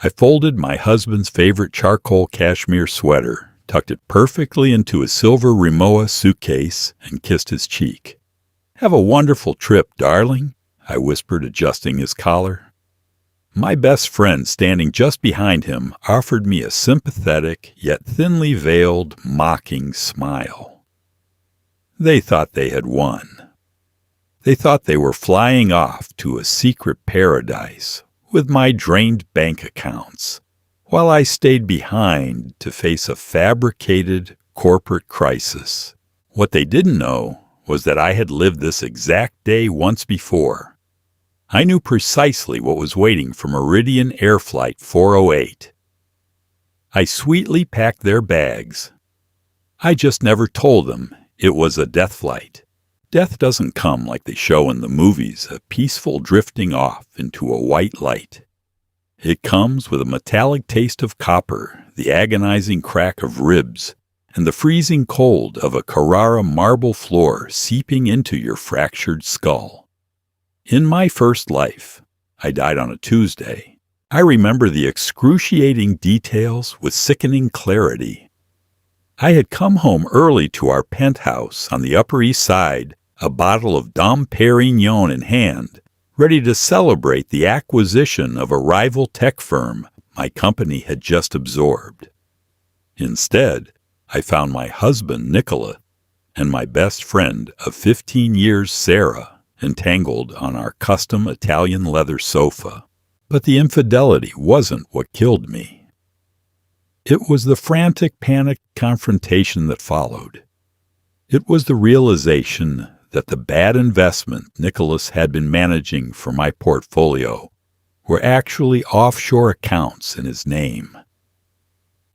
I folded my husband's favorite charcoal cashmere sweater, tucked it perfectly into a silver Rimowa suitcase, and kissed his cheek. "Have a wonderful trip, darling," I whispered, adjusting his collar. My best friend, standing just behind him, offered me a sympathetic, yet thinly veiled, mocking smile. They thought they had won. They thought they were flying off to a secret paradise with my drained bank accounts, while I stayed behind to face a fabricated corporate crisis. What they didn't know was that I had lived this exact day once before. I knew precisely what was waiting for Meridian Air Flight 408. I sweetly packed their bags. I just never told them it was a death flight. Death doesn't come like they show in the movies, a peaceful drifting off into a white light. It comes with a metallic taste of copper, the agonizing crack of ribs, and the freezing cold of a Carrara marble floor seeping into your fractured skull. In my first life, I died on a Tuesday. I remember the excruciating details with sickening clarity. I had come home early to our penthouse on the Upper East Side, a bottle of Dom Perignon in hand, ready to celebrate the acquisition of a rival tech firm my company had just absorbed. Instead, I found my husband, Nicola, and my best friend of 15 years, Sarah, entangled on our custom Italian leather sofa. But the infidelity wasn't what killed me. It was the frantic, panicked confrontation that followed. It was the realization that the bad investment Nicholas had been managing for my portfolio were actually offshore accounts in his name.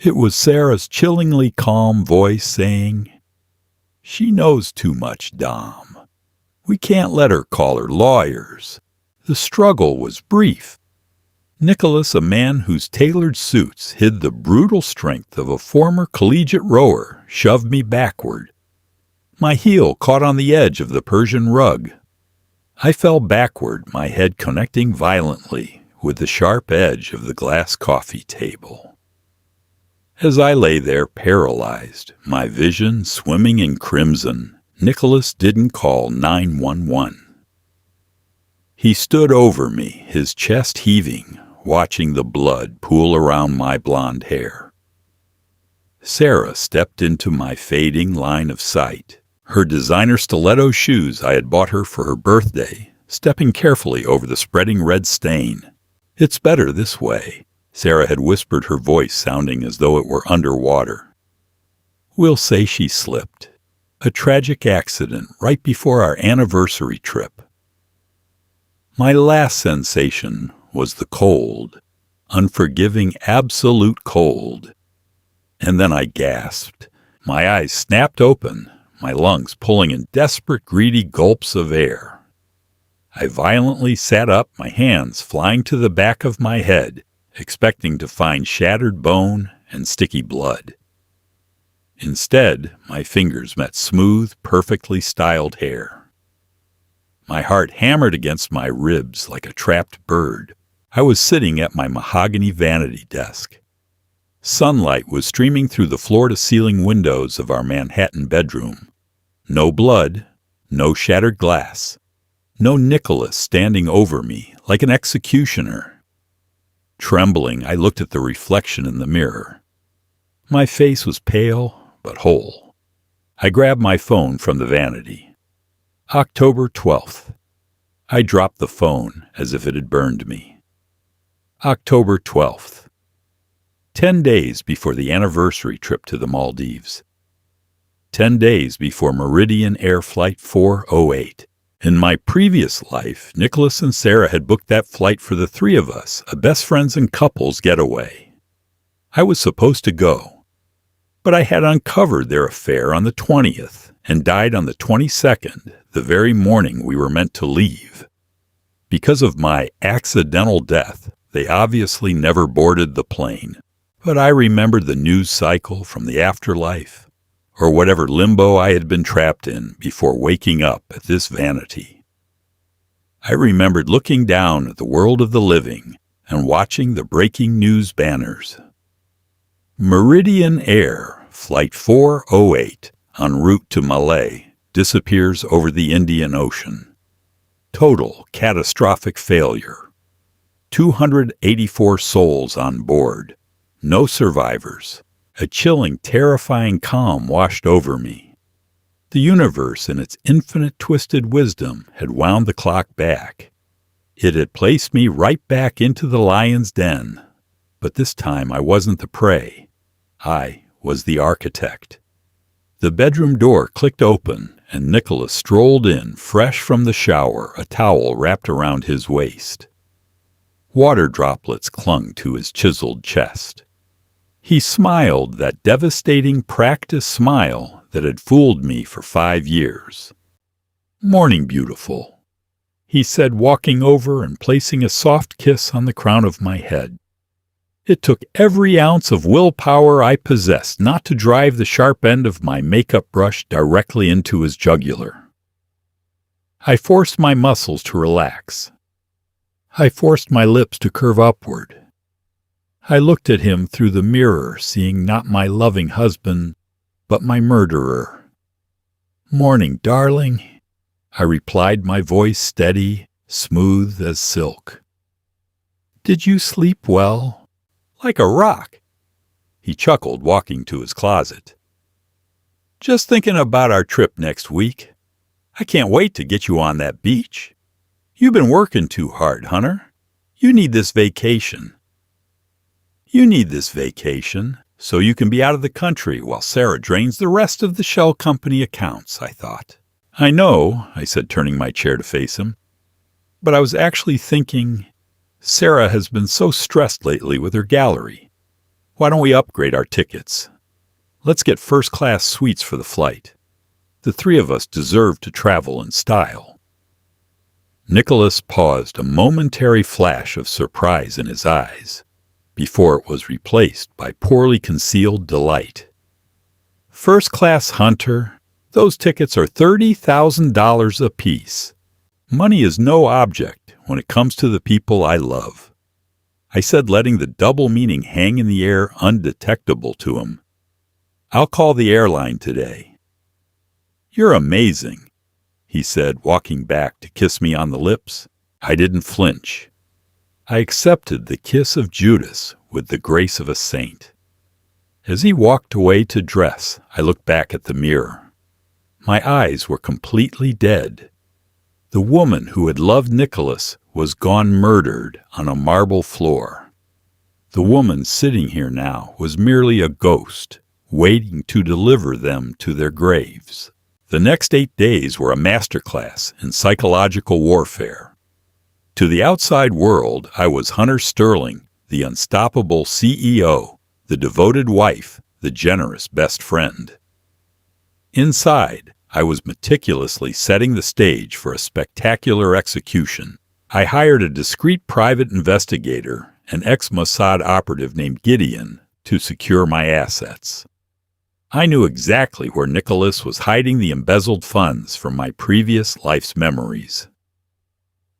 It was Sarah's chillingly calm voice saying, "She knows too much, Dom. We can't let her call her lawyers." The struggle was brief. Nicholas, a man whose tailored suits hid the brutal strength of a former collegiate rower, shoved me backward. My heel caught on the edge of the Persian rug. I fell backward, my head connecting violently with the sharp edge of the glass coffee table. As I lay there paralyzed, my vision swimming in crimson, Nicholas didn't call 911. He stood over me, his chest heaving, watching the blood pool around my blonde hair. Sarah stepped into my fading line of sight, her designer stiletto shoes I had bought her for her birthday, stepping carefully over the spreading red stain. "It's better this way," Sarah had whispered, her voice sounding as though it were underwater. "We'll say she slipped. A tragic accident right before our anniversary trip." My last sensation was the cold, unforgiving, absolute cold. And then I gasped. My eyes snapped open, my lungs pulling in desperate, greedy gulps of air. I violently sat up, my hands flying to the back of my head, expecting to find shattered bone and sticky blood. Instead, my fingers met smooth, perfectly styled hair. My heart hammered against my ribs like a trapped bird. I was sitting at my mahogany vanity desk. Sunlight was streaming through the floor-to-ceiling windows of our Manhattan bedroom. No blood, no shattered glass, no Nicholas standing over me like an executioner. Trembling, I looked at the reflection in the mirror. My face was pale but whole. I grabbed my phone from the vanity. October 12th. I dropped the phone as if it had burned me. October 12th. 10 days before the anniversary trip to the Maldives. 10 days before Meridian Air Flight 408. In my previous life, Nicholas and Sarah had booked that flight for the three of us, a best friends and couples getaway. I was supposed to go, but I had uncovered their affair on the 20th and died on the 22nd, the very morning we were meant to leave. Because of my accidental death, they obviously never boarded the plane, but I remembered the news cycle from the afterlife, or whatever limbo I had been trapped in before waking up at this vanity. I remembered looking down at the world of the living and watching the breaking news banners. Meridian Air, Flight 408, en route to Malé, disappears over the Indian Ocean. Total catastrophic failure. 284 souls on board. No survivors. A chilling, terrifying calm washed over me. The universe, in its infinite twisted wisdom, had wound the clock back. It had placed me right back into the lion's den. But this time I wasn't the prey. I was the architect. The bedroom door clicked open, and Nicholas strolled in, fresh from the shower, a towel wrapped around his waist. Water droplets clung to his chiseled chest. He smiled, that devastating practice smile that had fooled me for 5 years. "Morning, beautiful," he said, walking over and placing a soft kiss on the crown of my head. It took every ounce of willpower I possessed not to drive the sharp end of my makeup brush directly into his jugular. I forced my muscles to relax. I forced my lips to curve upward. I looked at him through the mirror, seeing not my loving husband, but my murderer. "Morning, darling," I replied, my voice steady, smooth as silk. "Did you sleep well?" "Like a rock," he chuckled, walking to his closet. "Just thinking about our trip next week. I can't wait to get you on that beach. You've been working too hard, Hunter. You need this vacation. You need this vacation so you can be out of the country while Sarah drains the rest of the shell company accounts," I thought. "I know," I said, turning my chair to face him, "but I was actually thinking, Sarah has been so stressed lately with her gallery. Why don't we upgrade our tickets? Let's get first-class suites for the flight. The 3 of us deserve to travel in style." Nicholas paused, a momentary flash of surprise in his eyes, before it was replaced by poorly concealed delight. "First class, Hunter. Those tickets are $30,000 apiece. Money is no object when it comes to the people I love," I said, letting the double meaning hang in the air undetectable to him. "I'll call the airline today." "You're amazing," he said, walking back to kiss me on the lips. I didn't flinch. I accepted the kiss of Judas with the grace of a saint. As he walked away to dress, I looked back at the mirror. My eyes were completely dead. The woman who had loved Nicholas was gone murdered on a marble floor. The woman sitting here now was merely a ghost, waiting to deliver them to their graves. The next 8 days were a masterclass in psychological warfare. To the outside world, I was Hunter Sterling, the unstoppable CEO, the devoted wife, the generous best friend. Inside, I was meticulously setting the stage for a spectacular execution. I hired a discreet private investigator, an ex-Mossad operative named Gideon, to secure my assets. I knew exactly where Nicholas was hiding the embezzled funds from my previous life's memories.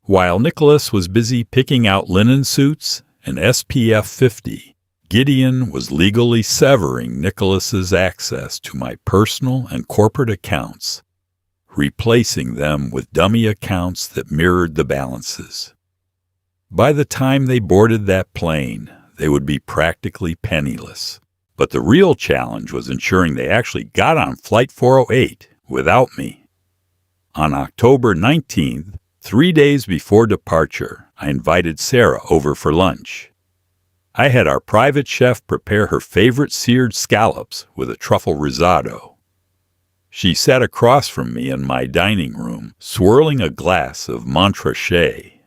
While Nicholas was busy picking out linen suits and SPF 50, Gideon was legally severing Nicholas's access to my personal and corporate accounts, replacing them with dummy accounts that mirrored the balances. By the time they boarded that plane, they would be practically penniless. But the real challenge was ensuring they actually got on Flight 408 without me. On October 19th, 3 days before departure, I invited Sarah over for lunch. I had our private chef prepare her favorite seared scallops with a truffle risotto. She sat across from me in my dining room, swirling a glass of Montrachet,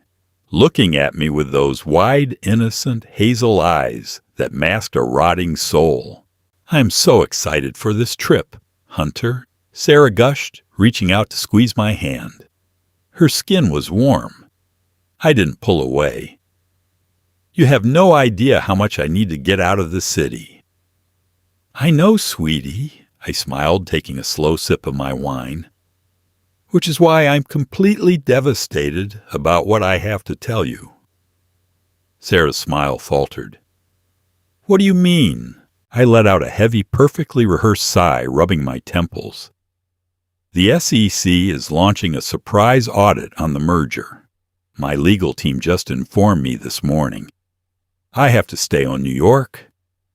looking at me with those wide, innocent, hazel eyes that masked a rotting soul. "I'm so excited for this trip, Hunter," Sarah gushed, reaching out to squeeze my hand. Her skin was warm. I didn't pull away. "You have no idea how much I need to get out of the city." "I know, sweetie," I smiled, taking a slow sip of my wine. "Which is why I'm completely devastated about what I have to tell you." Sarah's smile faltered. What do you mean? I let out a heavy, perfectly rehearsed sigh, rubbing my temples. The SEC is launching a surprise audit on the merger. My legal team just informed me this morning. I have to stay on New York.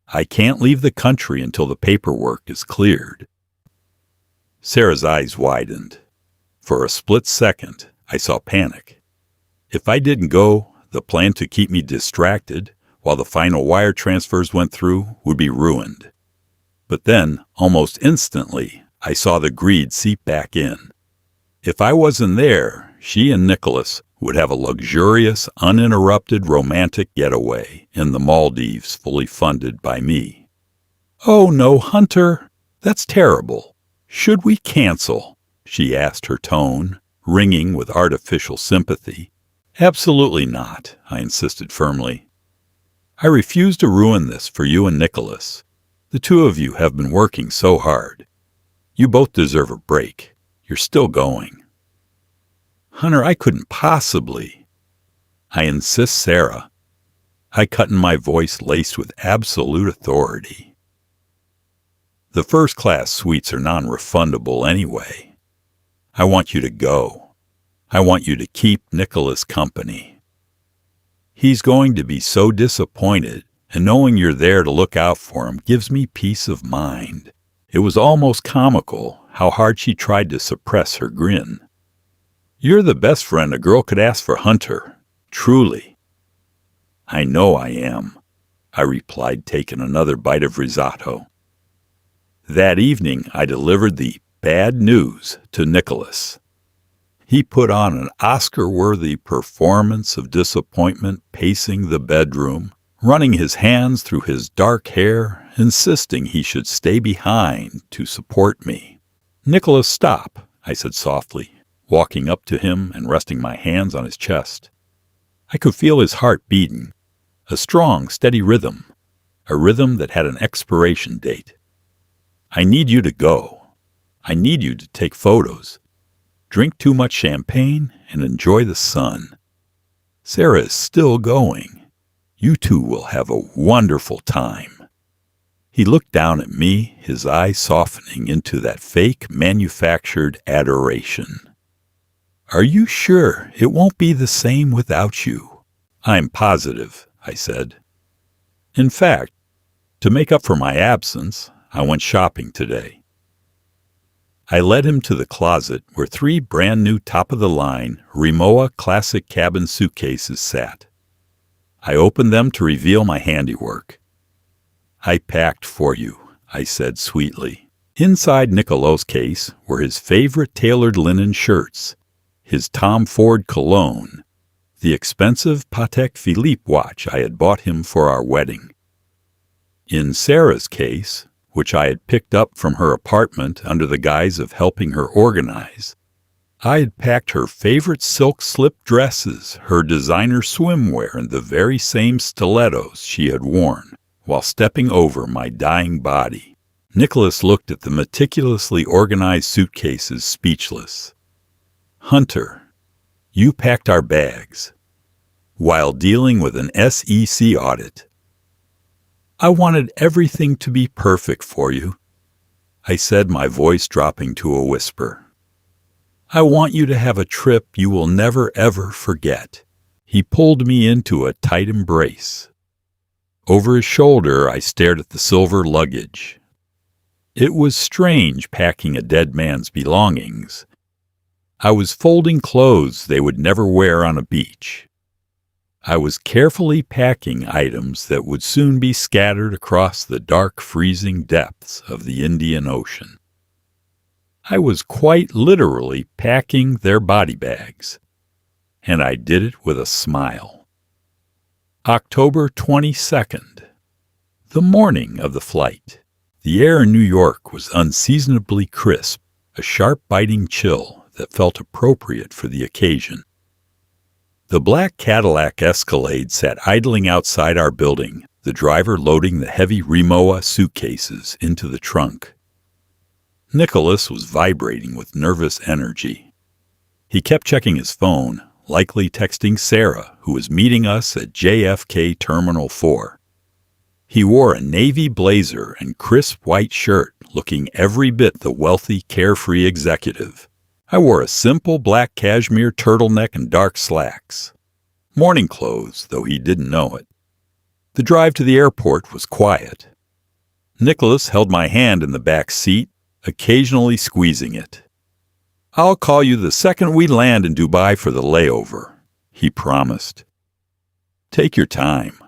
I can't leave the country until the paperwork is cleared. Sarah's eyes widened. For a split second, I saw panic. If I didn't go, the plan to keep me distracted while the final wire transfers went through would be ruined. But then, almost instantly, I saw the greed seep back in. If I wasn't there, she and Nicholas would have a luxurious, uninterrupted romantic getaway in the Maldives fully funded by me. Oh no, Hunter, that's terrible. Should we cancel? She asked, her tone ringing with artificial sympathy. Absolutely not, I insisted firmly. I refuse to ruin this for you and Nicholas. The two of you have been working so hard. You both deserve a break. You're still going. Hunter, I couldn't possibly. I insist, Sarah. I cut in my voice laced with absolute authority. The first-class suites are non-refundable anyway. I want you to go. I want you to keep Nicholas company. He's going to be so disappointed, and knowing you're there to look out for him gives me peace of mind. It was almost comical how hard she tried to suppress her grin. You're the best friend a girl could ask for, Hunter. Truly. I know I am, I replied, taking another bite of risotto. That evening, I delivered the bad news to Nicholas. He put on an Oscar-worthy performance of disappointment, pacing the bedroom, running his hands through his dark hair, insisting he should stay behind to support me. Nicholas, stop, I said softly, walking up to him and resting my hands on his chest. I could feel his heart beating, a strong, steady rhythm, a rhythm that had an expiration date. I need you to go. I need you to take photos, drink too much champagne, and enjoy the sun. Sarah is still going. You two will have a wonderful time. He looked down at me, his eyes softening into that fake, manufactured adoration. Are you sure it won't be the same without you? I'm positive, I said. In fact, to make up for my absence, I went shopping today. I led him to the closet where 3 brand-new top-of-the-line Rimowa classic cabin suitcases sat. I opened them to reveal my handiwork. I packed for you, I said sweetly. Inside Nicolo's case were his favorite tailored linen shirts, his Tom Ford cologne, the expensive Patek Philippe watch I had bought him for our wedding. In Sarah's case, which I had picked up from her apartment under the guise of helping her organize, I had packed her favorite silk slip dresses, her designer swimwear, and the very same stilettos she had worn while stepping over my dying body. Nicholas looked at the meticulously organized suitcases, speechless. Hunter, you packed our bags while dealing with an SEC audit. I wanted everything to be perfect for you, I said, my voice dropping to a whisper. I want you to have a trip you will never ever forget. He pulled me into a tight embrace. Over his shoulder, I stared at the silver luggage. It was strange packing a dead man's belongings. I was folding clothes they would never wear on a beach. I was carefully packing items that would soon be scattered across the dark, freezing depths of the Indian Ocean. I was quite literally packing their body bags, and I did it with a smile. October 22nd, the morning of the flight. The air in New York was unseasonably crisp, a sharp, biting chill that felt appropriate for the occasion. The black Cadillac Escalade sat idling outside our building, the driver loading the heavy Rimowa suitcases into the trunk. Nicholas was vibrating with nervous energy. He kept checking his phone, likely texting Sarah, who was meeting us at JFK Terminal 4. He wore a navy blazer and crisp white shirt, looking every bit the wealthy, carefree executive. I wore a simple black cashmere turtleneck and dark slacks. Morning clothes, though he didn't know it. The drive to the airport was quiet. Nicholas held my hand in the back seat, occasionally squeezing it. "I'll call you the second we land in Dubai for the layover," he promised. "Take your time,"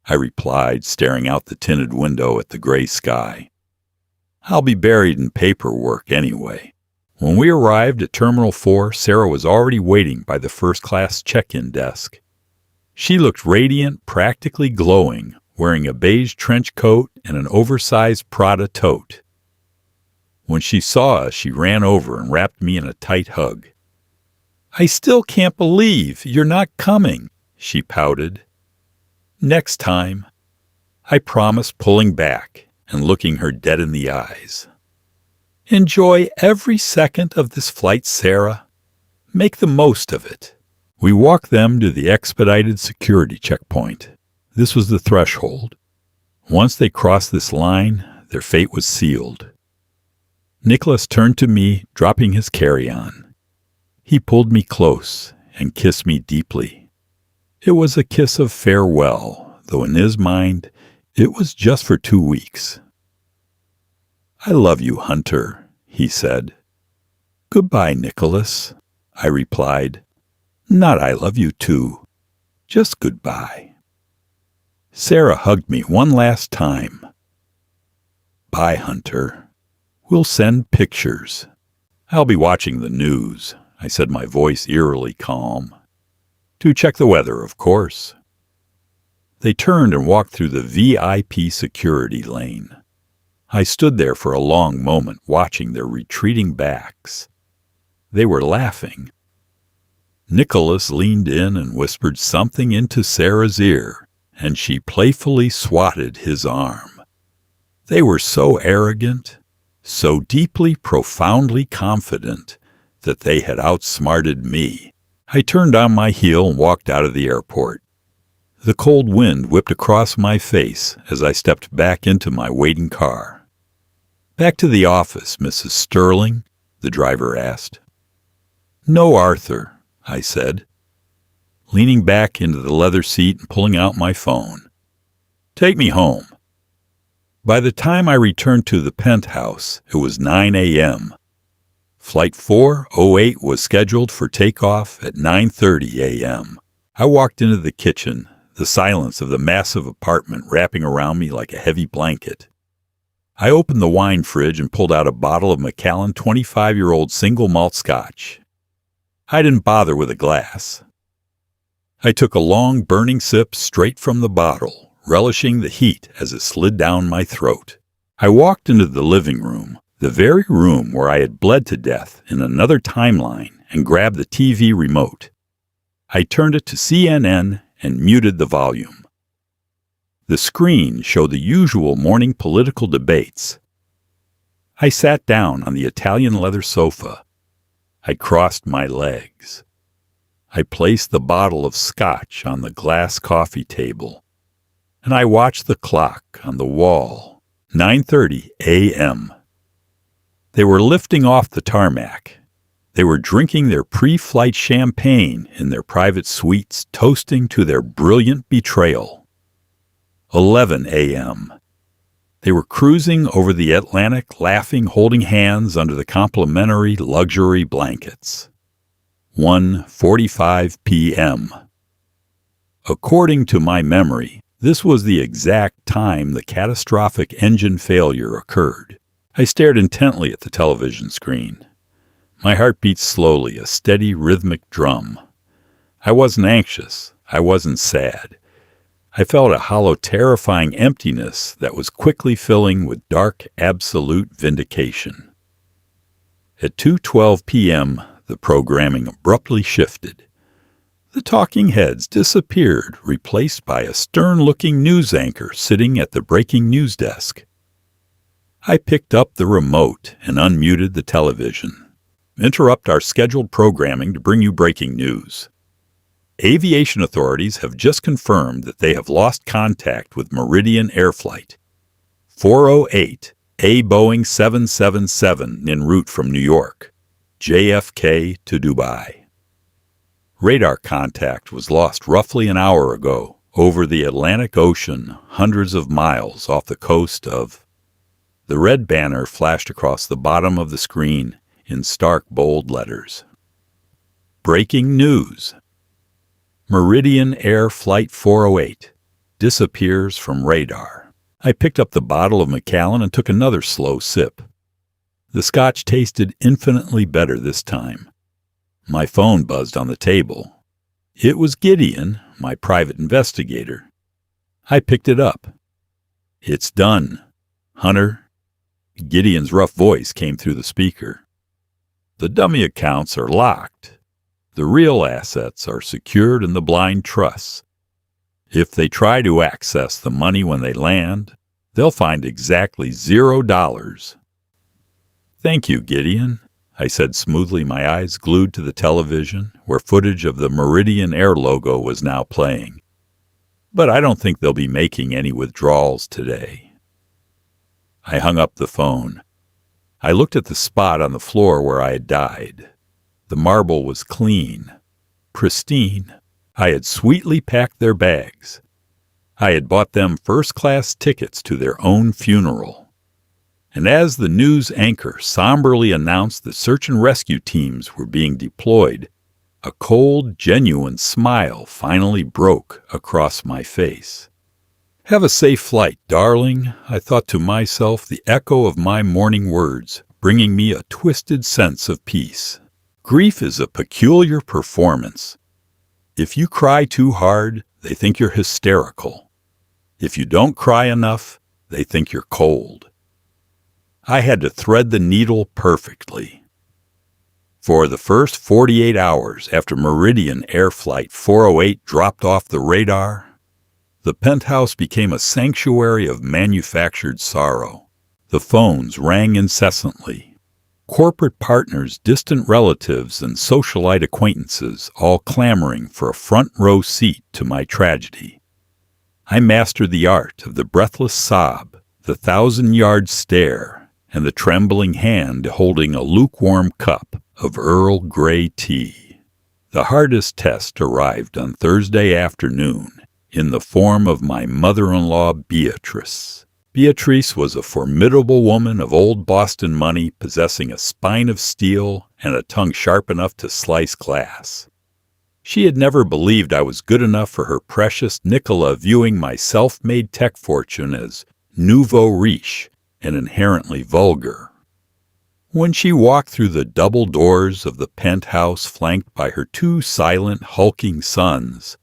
I replied, staring out the tinted window at the gray sky. "I'll be buried in paperwork anyway." When we arrived at Terminal 4, Sarah was already waiting by the first-class check-in desk. She looked radiant, practically glowing, wearing a beige trench coat and an oversized Prada tote. When she saw us, she ran over and wrapped me in a tight hug. "I still can't believe you're not coming," she pouted. "Next time," I promised, pulling back and looking her dead in the eyes. "Enjoy every second of this flight, Sarah. Make the most of it." We walked them to the expedited security checkpoint. This was the threshold. Once they crossed this line, their fate was sealed. Nicholas turned to me, dropping his carry-on. He pulled me close and kissed me deeply. It was a kiss of farewell, though in his mind, it was just for 2 weeks. "I love you, Hunter," he said. "Goodbye, Nicholas," I replied. "Not I love you too. Just goodbye." Sarah hugged me one last time. "Bye, Hunter. We'll send pictures." "I'll be watching the news," I said, my voice eerily calm. "To check the weather, of course." They turned and walked through the VIP security lane. I stood there for a long moment, watching their retreating backs. They were laughing. Nicholas leaned in and whispered something into Sarah's ear, and she playfully swatted his arm. They were so arrogant, so deeply, profoundly confident that they had outsmarted me. I turned on my heel and walked out of the airport. The cold wind whipped across my face as I stepped back into my waiting car. "Back to the office, Mrs. Sterling?" the driver asked. "No, Arthur," I said, leaning back into the leather seat and pulling out my phone. "Take me home." By the time I returned to the penthouse, it was 9 a.m. Flight 408 was scheduled for takeoff at 9:30 a.m. I walked into the kitchen, the silence of the massive apartment wrapping around me like a heavy blanket. I opened the wine fridge and pulled out a bottle of Macallan 25-year-old single malt scotch. I didn't bother with a glass. I took a long, burning sip straight from the bottle, relishing the heat as it slid down my throat. I walked into the living room, the very room where I had bled to death in another timeline, and grabbed the TV remote. I turned it to CNN and muted the volume. The screen showed the usual morning political debates. I sat down on the Italian leather sofa. I crossed my legs. I placed the bottle of scotch on the glass coffee table, and I watched the clock on the wall. 9:30 a.m. They were lifting off the tarmac. They were drinking their pre-flight champagne in their private suites, toasting to their brilliant betrayal. 11 a.m. They were cruising over the Atlantic, laughing, holding hands under the complimentary luxury blankets. 1:45 p.m. According to my memory, this was the exact time the catastrophic engine failure occurred. I stared intently at the television screen. My heart beat slowly, a steady, rhythmic drum. I wasn't anxious. I wasn't sad. I felt a hollow, terrifying emptiness that was quickly filling with dark, absolute vindication. At 2:12 p.m., the programming abruptly shifted. The talking heads disappeared, replaced by a stern-looking news anchor sitting at the breaking news desk. I picked up the remote and unmuted the television. "Interrupt our scheduled programming to bring you breaking news." Aviation authorities have just confirmed that they have lost contact with Meridian Air Flight 408, a Boeing 777 en route from New York, JFK to Dubai. Radar contact was lost roughly an hour ago over the Atlantic Ocean, hundreds of miles off the coast of... The red banner flashed across the bottom of the screen in stark, bold letters. Breaking news. Meridian Air Flight 408 disappears from radar. I picked up the bottle of Macallan and took another slow sip. The scotch tasted infinitely better this time. My phone buzzed on the table. It was Gideon, my private investigator. I picked it up. "It's done, Hunter." Gideon's rough voice came through the speaker. "The dummy accounts are locked. The real assets are secured in the blind trusts. If they try to access the money when they land, they'll find exactly $0. "Thank you, Gideon," I said smoothly, my eyes glued to the television, where footage of the Meridian Air logo was now playing. "But I don't think they'll be making any withdrawals today." I hung up the phone. I looked at the spot on the floor where I had died. The marble was clean, pristine. I had sweetly packed their bags. I had bought them first-class tickets to their own funeral. And as the news anchor somberly announced that search and rescue teams were being deployed, a cold, genuine smile finally broke across my face. "Have a safe flight, darling," I thought to myself, the echo of my morning words bringing me a twisted sense of peace. Grief is a peculiar performance. If you cry too hard, they think you're hysterical. If you don't cry enough, they think you're cold. I had to thread the needle perfectly. For the first 48 hours after Meridian Air Flight 408 dropped off the radar, the penthouse became a sanctuary of manufactured sorrow. The phones rang incessantly. Corporate partners, distant relatives, and socialite acquaintances all clamoring for a front-row seat to my tragedy. I mastered the art of the breathless sob, the thousand-yard stare, and the trembling hand holding a lukewarm cup of Earl Grey tea. The hardest test arrived on Thursday afternoon in the form of my mother-in-law, Beatrice. Beatrice was a formidable woman of old Boston money, possessing a spine of steel and a tongue sharp enough to slice glass. She had never believed I was good enough for her precious Nicola, viewing my self-made tech fortune as nouveau riche and inherently vulgar. When she walked through the double doors of the penthouse flanked by her two silent, hulking sons,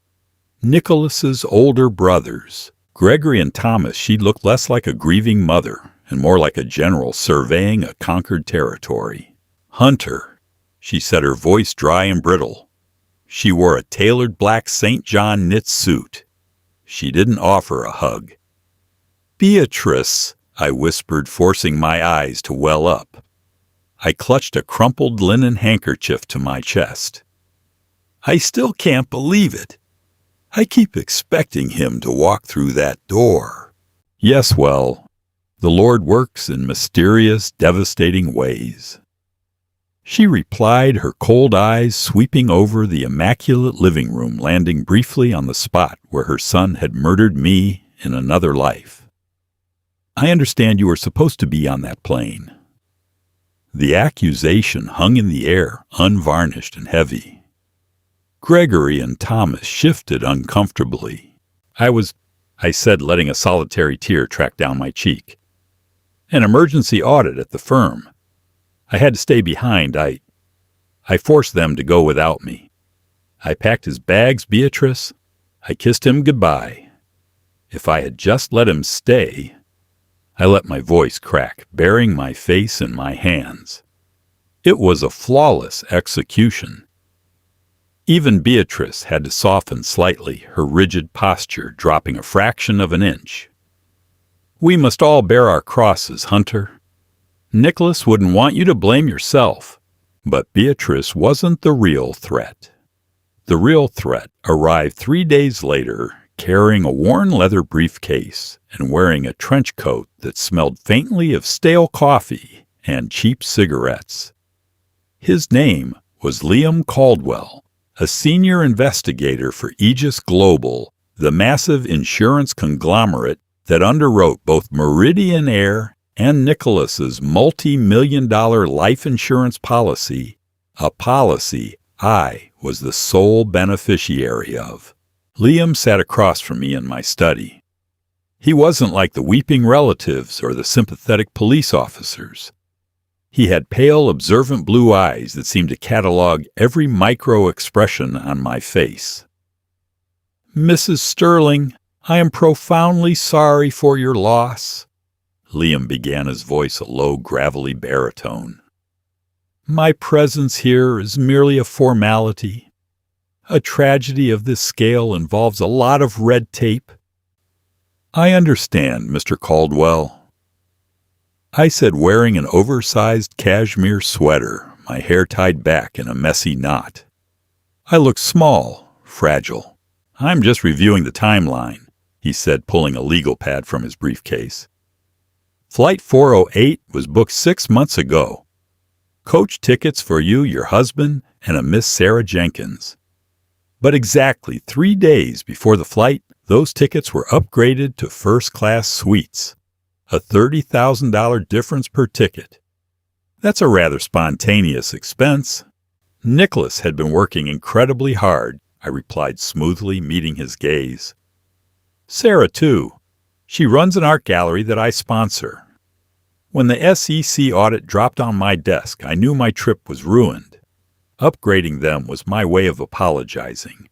Nicholas's older brothers, Gregory and Thomas, she looked less like a grieving mother and more like a general surveying a conquered territory. "Hunter," she said, her voice dry and brittle. She wore a tailored black St. John knit suit. She didn't offer a hug. "Beatrice," I whispered, forcing my eyes to well up. I clutched a crumpled linen handkerchief to my chest. "I still can't believe it. I keep expecting him to walk through that door." "Yes, well, the Lord works in mysterious, devastating ways," she replied, her cold eyes sweeping over the immaculate living room, landing briefly on the spot where her son had murdered me in another life. "I understand you were supposed to be on that plane." The accusation hung in the air, unvarnished and heavy. Gregory and Thomas shifted uncomfortably. I said, letting a solitary tear track down my cheek. "An emergency audit at the firm. I had to stay behind. I forced them to go without me. I packed his bags, Beatrice. I kissed him goodbye. If I had just let him stay..." I let my voice crack, burying my face in my hands. It was a flawless execution. Even Beatrice had to soften slightly, her rigid posture dropping a fraction of an inch. "We must all bear our crosses, Hunter. Nicholas wouldn't want you to blame yourself, but Beatrice wasn't the real threat. The real threat arrived 3 days later, carrying a worn leather briefcase and wearing a trench coat that smelled faintly of stale coffee and cheap cigarettes. His name was Liam Caldwell, a senior investigator for Aegis Global, the massive insurance conglomerate that underwrote both Meridian Air and Nicholas's multi-million-dollar life insurance policy, a policy I was the sole beneficiary of. Liam sat across from me in my study. He wasn't like the weeping relatives or the sympathetic police officers. He had pale, observant blue eyes that seemed to catalog every micro-expression on my face. "Mrs. Sterling, I am profoundly sorry for your loss." Liam began, his voice a low, gravelly baritone. "My presence here is merely a formality. A tragedy of this scale involves a lot of red tape." "I understand, Mr. Caldwell," I said, wearing an oversized cashmere sweater, my hair tied back in a messy knot. I looked small, fragile. "I'm just reviewing the timeline," he said, pulling a legal pad from his briefcase. "Flight 408 was booked 6 months ago. Coach tickets for you, your husband, and a Miss Sarah Jenkins. But exactly 3 days before the flight, those tickets were upgraded to first-class suites. A $30,000 difference per ticket. That's a rather spontaneous expense." "Nicholas had been working incredibly hard," I replied smoothly, meeting his gaze. "Sarah, too. She runs an art gallery that I sponsor. When the SEC audit dropped on my desk, I knew my trip was ruined. Upgrading them was my way of apologizing.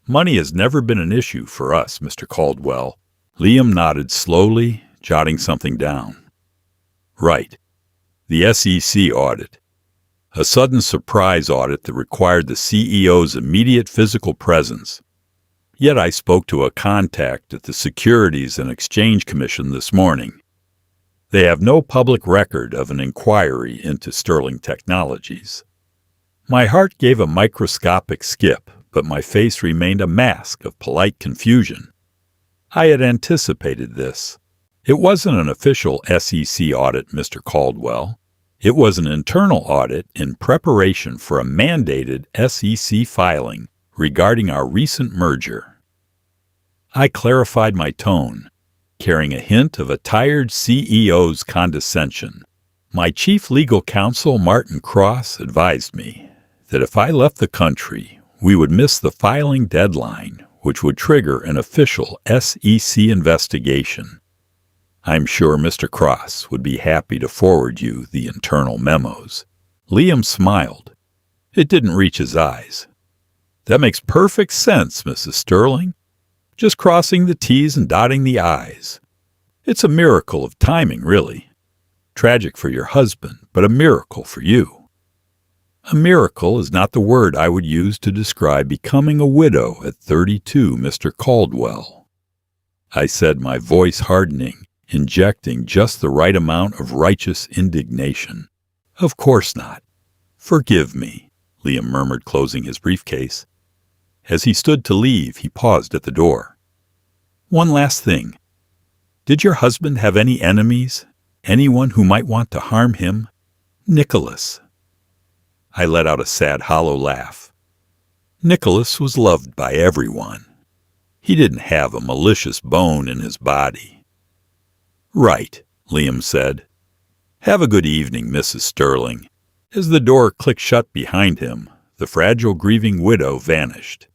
Money has never been an issue for us, Mr. Caldwell." Liam nodded slowly, jotting something down. "Right. The SEC audit. A sudden surprise audit that required the CEO's immediate physical presence. Yet I spoke to a contact at the Securities and Exchange Commission this morning. They have no public record of an inquiry into Sterling Technologies." My heart gave a microscopic skip, but my face remained a mask of polite confusion. I had anticipated this. It wasn't an official SEC audit, Mr. Caldwell. It was an internal audit in preparation for a mandated SEC filing regarding our recent merger. I clarified my tone, carrying a hint of a tired CEO's condescension. My chief legal counsel, Martin Cross, advised me that if I left the country, we would miss the filing deadline, which would trigger an official SEC investigation. I'm sure Mr. Cross would be happy to forward you the internal memos." Liam smiled. It didn't reach his eyes. "That makes perfect sense, Mrs. Sterling. Just crossing the T's and dotting the I's. It's a miracle of timing, really. Tragic for your husband, but a miracle for you." "A miracle is not the word I would use to describe becoming a widow at 32, Mr. Caldwell," I said, my voice hardening, injecting just the right amount of righteous indignation. "Of course not. Forgive me," Liam murmured, closing his briefcase. As he stood to leave, he paused at the door. "One last thing. Did your husband have any enemies? Anyone who might want to harm him?" "Nicholas." I let out a sad, hollow laugh. "Nicholas was loved by everyone. He didn't have a malicious bone in his body." "Right," Liam said. "Have a good evening, Mrs. Sterling." As the door clicked shut behind him, the fragile, grieving widow vanished.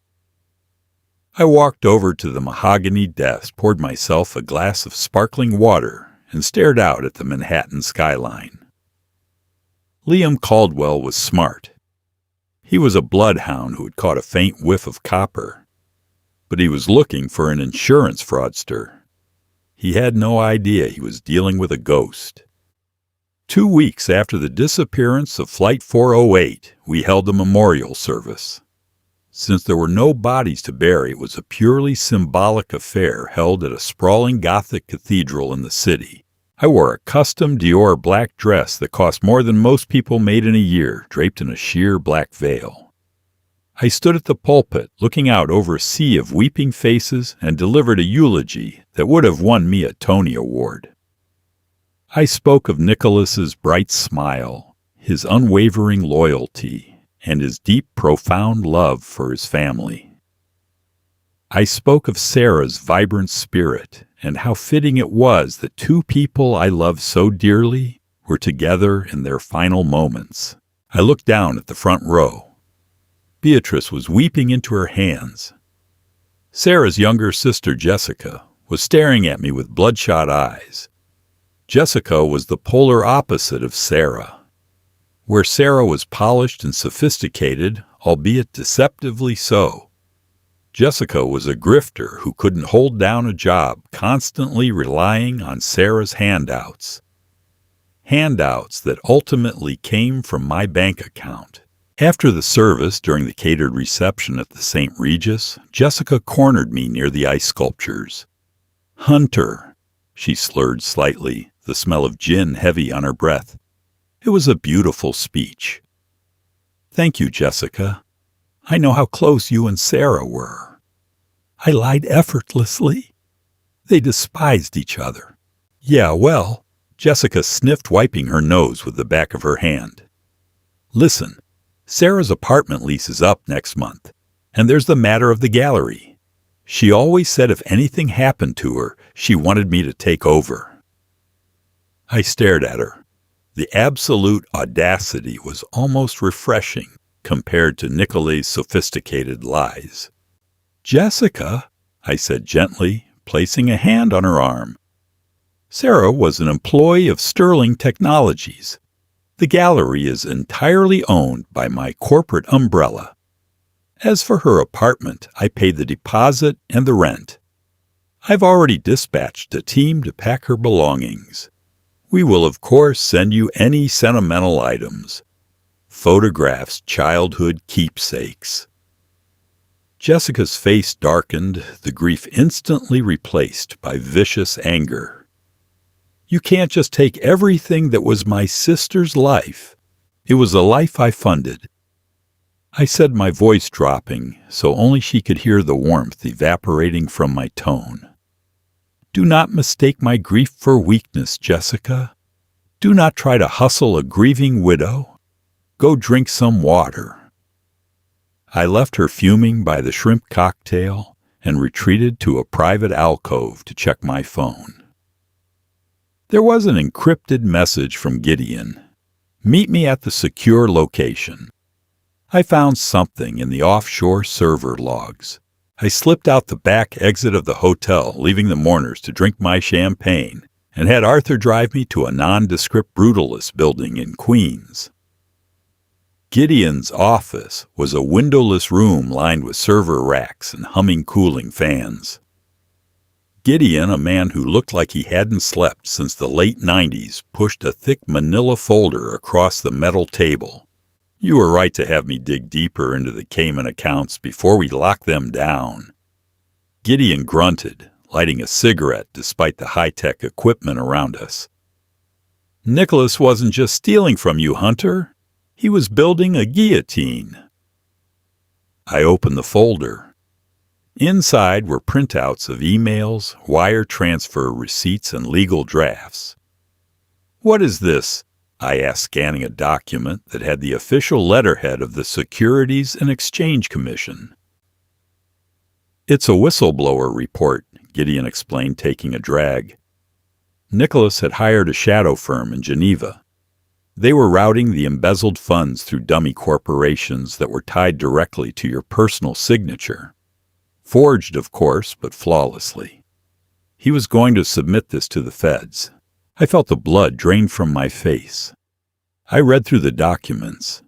I walked over to the mahogany desk, poured myself a glass of sparkling water, and stared out at the Manhattan skyline. Liam Caldwell was smart. He was a bloodhound who had caught a faint whiff of copper. But he was looking for an insurance fraudster. He had no idea he was dealing with a ghost. 2 weeks after the disappearance of Flight 408, we held a memorial service. Since there were no bodies to bury, it was a purely symbolic affair held at a sprawling Gothic cathedral in the city. I wore a custom Dior black dress that cost more than most people made in a year, draped in a sheer black veil. I stood at the pulpit, looking out over a sea of weeping faces, and delivered a eulogy that would have won me a Tony Award. I spoke of Nicholas's bright smile, his unwavering loyalty, and his deep, profound love for his family. I spoke of Sarah's vibrant spirit and how fitting it was that two people I loved so dearly were together in their final moments. I looked down at the front row. Beatrice was weeping into her hands. Sarah's younger sister, Jessica, was staring at me with bloodshot eyes. Jessica was the polar opposite of Sarah. Where Sarah was polished and sophisticated, albeit deceptively so, Jessica was a grifter who couldn't hold down a job, constantly relying on Sarah's handouts. Handouts that ultimately came from my bank account. After the service, during the catered reception at the St. Regis, Jessica cornered me near the ice sculptures. "Hunter," she slurred slightly, the smell of gin heavy on her breath. It was a beautiful speech. "Thank you, Jessica. I know how close you and Sarah were. I lied effortlessly. They despised each other." "Yeah, well," Jessica sniffed, wiping her nose with the back of her hand. "Listen. Sarah's apartment lease is up next month, and there's the matter of the gallery. She always said if anything happened to her, she wanted me to take over." I stared at her. The absolute audacity was almost refreshing compared to Nicolet's sophisticated lies. "Jessica," I said gently, placing a hand on her arm. "Sarah was an employee of Sterling Technologies. The gallery is entirely owned by my corporate umbrella. As for her apartment, I pay the deposit and the rent. I've already dispatched a team to pack her belongings. We will, of course, send you any sentimental items. Photographs, childhood keepsakes." Jessica's face darkened, the grief instantly replaced by vicious anger. "You can't just take everything that was my sister's life. It was a life I funded." I said, my voice dropping, so only she could hear the warmth evaporating from my tone. "Do not mistake my grief for weakness, Jessica. Do not try to hustle a grieving widow. Go drink some water." I left her fuming by the shrimp cocktail and retreated to a private alcove to check my phone. There was an encrypted message from Gideon. "Meet me at the secure location." I found something in the offshore server logs. I slipped out the back exit of the hotel, leaving the mourners to drink my champagne, and had Arthur drive me to a nondescript brutalist building in Queens. Gideon's office was a windowless room lined with server racks and humming cooling fans. Gideon, a man who looked like he hadn't slept since the late 90s, pushed a thick manila folder across the metal table. "You were right to have me dig deeper into the Cayman accounts before we lock them down." Gideon grunted, lighting a cigarette despite the high-tech equipment around us. "Nicholas wasn't just stealing from you, Hunter. He was building a guillotine." I opened the folder. Inside were printouts of emails, wire transfer receipts, and legal drafts. "What is this?" I asked, scanning a document that had the official letterhead of the Securities and Exchange Commission. "It's a whistleblower report," Gideon explained, taking a drag. Nicholas had hired a shadow firm in Geneva. They were routing the embezzled funds through dummy corporations that were tied directly to your personal signature. Forged, of course, but flawlessly. He was going to submit this to the feds. I felt the blood drain from my face. I read through the documents.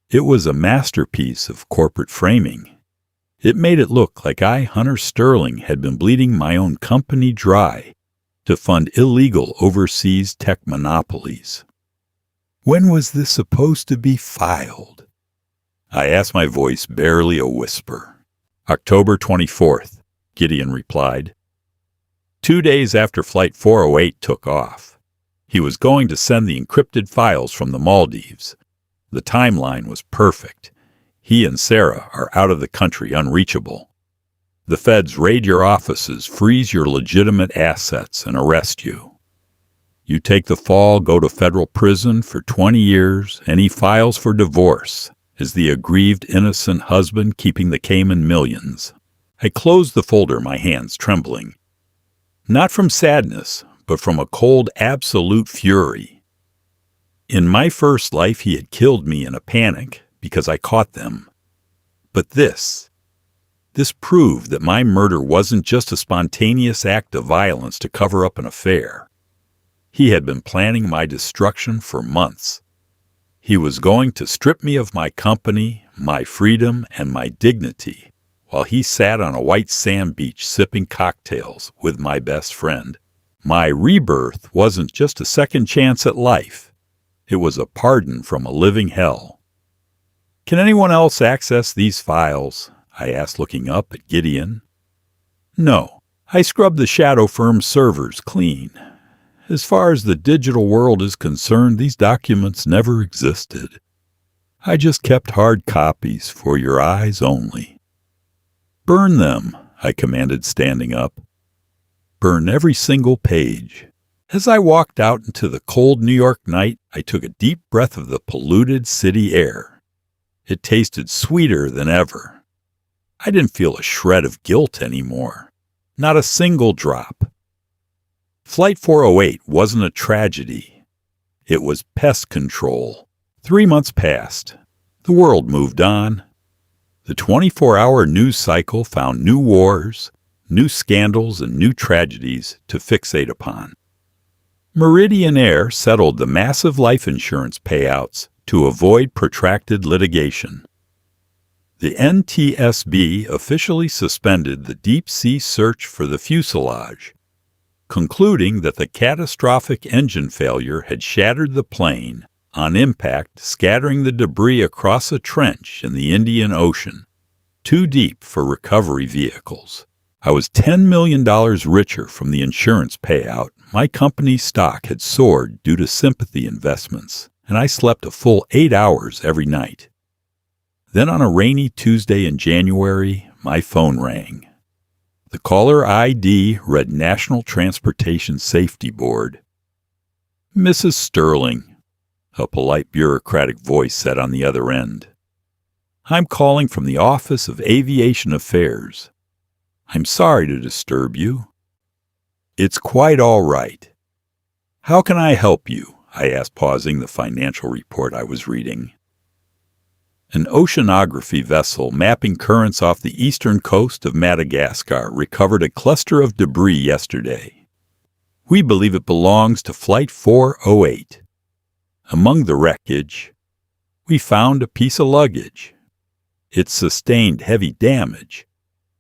It was a masterpiece of corporate framing. It made it look like I, Hunter Sterling, had been bleeding my own company dry to fund illegal overseas tech monopolies. When was this supposed to be filed? I asked, my voice barely a whisper. October 24th, Gideon replied. 2 days after Flight 408 took off. He was going to send the encrypted files from the Maldives. The timeline was perfect. He and Sarah are out of the country, unreachable. The feds raid your offices, freeze your legitimate assets, and arrest you. You take the fall, go to federal prison for 20 years, and he files for divorce as the aggrieved innocent husband keeping the Cayman millions. I closed the folder, my hands trembling. Not from sadness, but from a cold, absolute fury. In my first life, he had killed me in a panic because I caught them. But this proved that my murder wasn't just a spontaneous act of violence to cover up an affair. He had been planning my destruction for months. He was going to strip me of my company, my freedom, and my dignity, while he sat on a white sand beach sipping cocktails with my best friend. My rebirth wasn't just a second chance at life. It was a pardon from a living hell. "Can anyone else access these files?" I asked, looking up at Gideon. "No. I scrubbed the Shadow Firm's servers clean. As far as the digital world is concerned, these documents never existed. I just kept hard copies for your eyes only." "Burn them," I commanded, standing up. "Burn every single page." As I walked out into the cold New York night, I took a deep breath of the polluted city air. It tasted sweeter than ever. I didn't feel a shred of guilt anymore. Not a single drop. Flight 408 wasn't a tragedy. It was pest control. 3 months passed. The world moved on. The 24-hour news cycle found new wars, new scandals, and new tragedies to fixate upon. Meridian Air settled the massive life insurance payouts to avoid protracted litigation. The NTSB officially suspended the deep-sea search for the fuselage, concluding that the catastrophic engine failure had shattered the plane on impact, scattering the debris across a trench in the Indian Ocean, too deep for recovery vehicles. I was $10 million richer from the insurance payout. My company's stock had soared due to sympathy investments, and I slept a full 8 hours every night. Then on a rainy Tuesday in January, my phone rang. The caller ID read National Transportation Safety Board. "Mrs. Sterling," a polite bureaucratic voice said on the other end. "I'm calling from the Office of Aviation Affairs. I'm sorry to disturb you." "It's quite all right. How can I help you?" I asked, pausing the financial report I was reading. An oceanography vessel mapping currents off the eastern coast of Madagascar recovered a cluster of debris yesterday. We believe it belongs to Flight 408. Among the wreckage, we found a piece of luggage. It sustained heavy damage,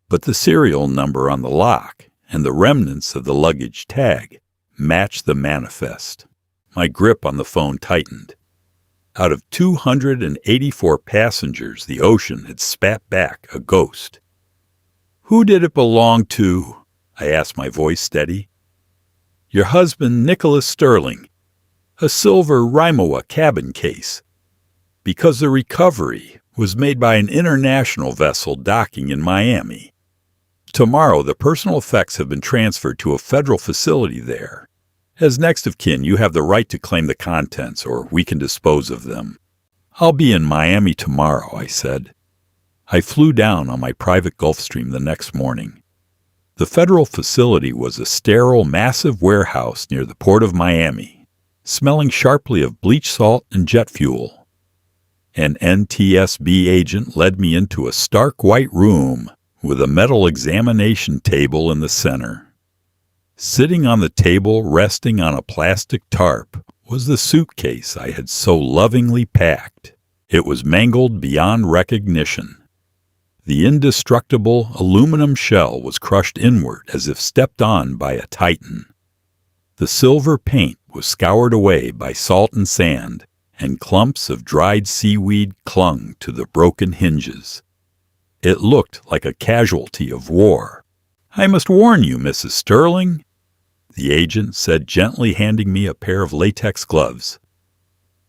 but the serial number on the lock and the remnants of the luggage tag matched the manifest. My grip on the phone tightened. Out of 284 passengers, the ocean had spat back a ghost. "Who did it belong to?" I asked, my voice steady. "Your husband, Nicholas Sterling. A silver Rimowa cabin case. Because the recovery was made by an international vessel docking in Miami. Tomorrow, the personal effects have been transferred to a federal facility there. As next of kin, you have the right to claim the contents, or we can dispose of them." "I'll be in Miami tomorrow," I said. I flew down on my private Gulfstream the next morning. The federal facility was a sterile, massive warehouse near the port of Miami, smelling sharply of bleach salt and jet fuel. An NTSB agent led me into a stark white room with a metal examination table in the center. Sitting on the table, resting on a plastic tarp, was the suitcase I had so lovingly packed. It was mangled beyond recognition. The indestructible aluminum shell was crushed inward as if stepped on by a titan. The silver paint was scoured away by salt and sand, and clumps of dried seaweed clung to the broken hinges. It looked like a casualty of war. "I must warn you, Mrs. Sterling," the agent said, gently handing me a pair of latex gloves.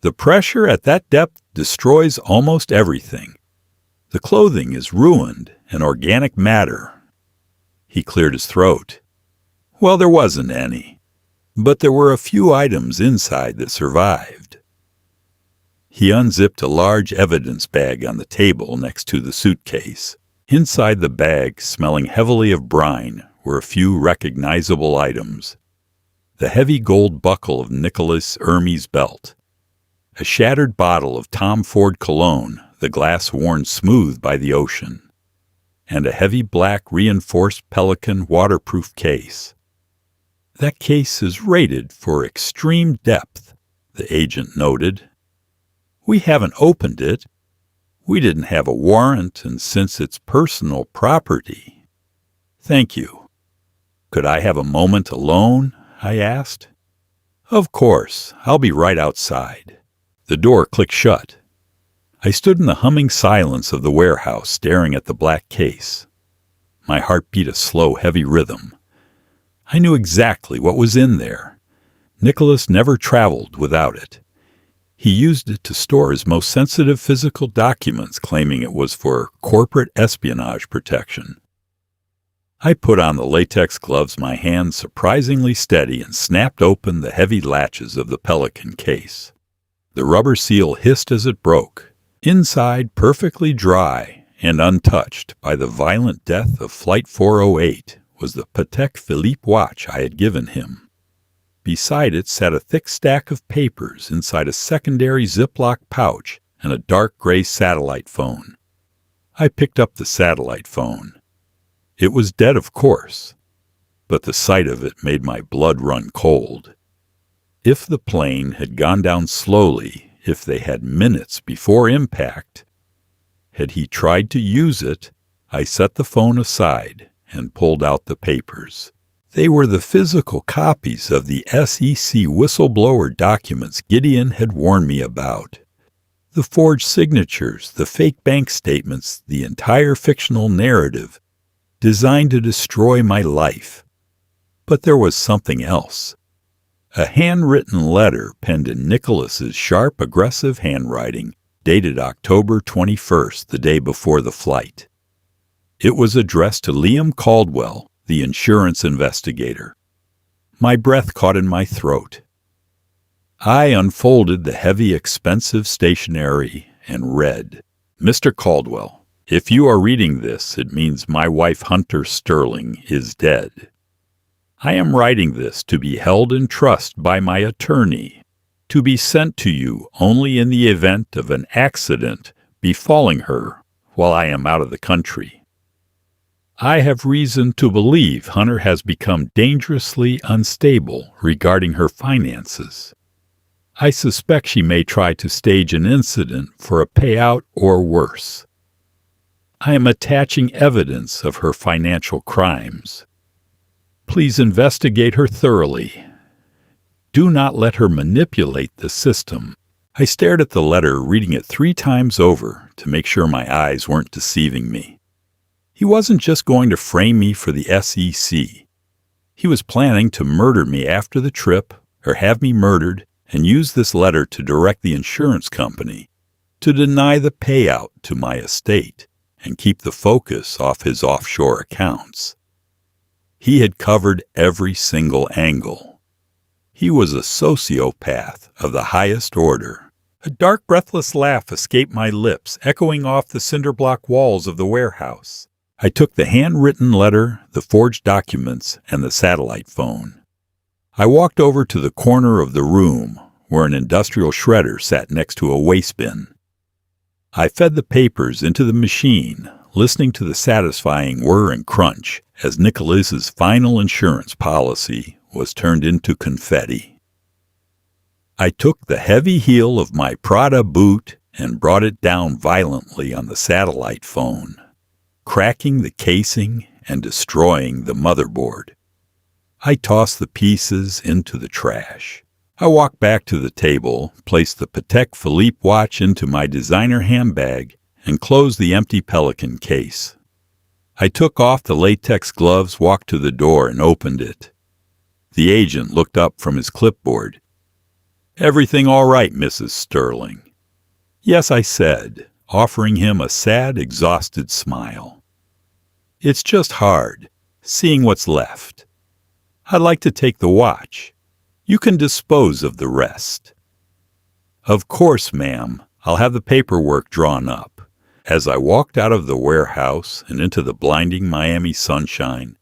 "The pressure at that depth destroys almost everything. The clothing is ruined and organic matter." He cleared his throat. "Well, there wasn't any, but there were a few items inside that survived." He unzipped a large evidence bag on the table next to the suitcase. Inside the bag, smelling heavily of brine, were a few recognizable items. The heavy gold buckle of Nicholas Ermey's belt, a shattered bottle of Tom Ford cologne, the glass worn smooth by the ocean, and a heavy black reinforced Pelican waterproof case. "That case is rated for extreme depth," the agent noted. "We haven't opened it. We didn't have a warrant, and since it's personal property—" "Thank you. Could I have a moment alone?" I asked. "Of course. I'll be right outside." The door clicked shut. I stood in the humming silence of the warehouse, staring at the black case. My heart beat a slow, heavy rhythm. I knew exactly what was in there. Nicholas never traveled without it. He used it to store his most sensitive physical documents, claiming it was for corporate espionage protection. I put on the latex gloves, my hands surprisingly steady, and snapped open the heavy latches of the Pelican case. The rubber seal hissed as it broke. Inside, perfectly dry and untouched by the violent death of Flight 408, was the Patek Philippe watch I had given him. Beside it sat a thick stack of papers inside a secondary Ziploc pouch and a dark gray satellite phone. I picked up the satellite phone. It was dead, of course, but the sight of it made my blood run cold. If the plane had gone down slowly, if they had minutes before impact, had he tried to use it, I set the phone aside and pulled out the papers. They were the physical copies of the SEC whistleblower documents Gideon had warned me about. The forged signatures, the fake bank statements, the entire fictional narrative, designed to destroy my life. But there was something else. A handwritten letter penned in Nicholas's sharp, aggressive handwriting, dated October 21st, the day before the flight. It was addressed to Liam Caldwell, the insurance investigator. My breath caught in my throat. I unfolded the heavy, expensive stationery and read, "Mr. Caldwell, if you are reading this, it means my wife Hunter Sterling is dead. I am writing this to be held in trust by my attorney, to be sent to you only in the event of an accident befalling her while I am out of the country. I have reason to believe Hunter has become dangerously unstable regarding her finances. I suspect she may try to stage an incident for a payout or worse. I am attaching evidence of her financial crimes. Please investigate her thoroughly. Do not let her manipulate the system." I stared at the letter, reading it 3 times over to make sure my eyes weren't deceiving me. He wasn't just going to frame me for the SEC. He was planning to murder me after the trip, or have me murdered, and use this letter to direct the insurance company to deny the payout to my estate and keep the focus off his offshore accounts. He had covered every single angle. He was a sociopath of the highest order. A dark, breathless laugh escaped my lips, echoing off the cinder-block walls of the warehouse. I took the handwritten letter, the forged documents, and the satellite phone. I walked over to the corner of the room where an industrial shredder sat next to a waste bin. I fed the papers into the machine, listening to the satisfying whir and crunch as Nicholas's final insurance policy was turned into confetti. I took the heavy heel of my Prada boot and brought it down violently on the satellite phone, cracking the casing and destroying the motherboard. I tossed the pieces into the trash. I walked back to the table, placed the Patek Philippe watch into my designer handbag, and closed the empty Pelican case. I took off the latex gloves, walked to the door, and opened it. The agent looked up from his clipboard. "Everything all right, Mrs. Sterling?" "Yes," I said. offering him a sad, exhausted smile. "It's just hard, seeing what's left. I'd like to take the watch. You can dispose of the rest." "Of course, ma'am. I'll have the paperwork drawn up." As I walked out of the warehouse and into the blinding Miami sunshine,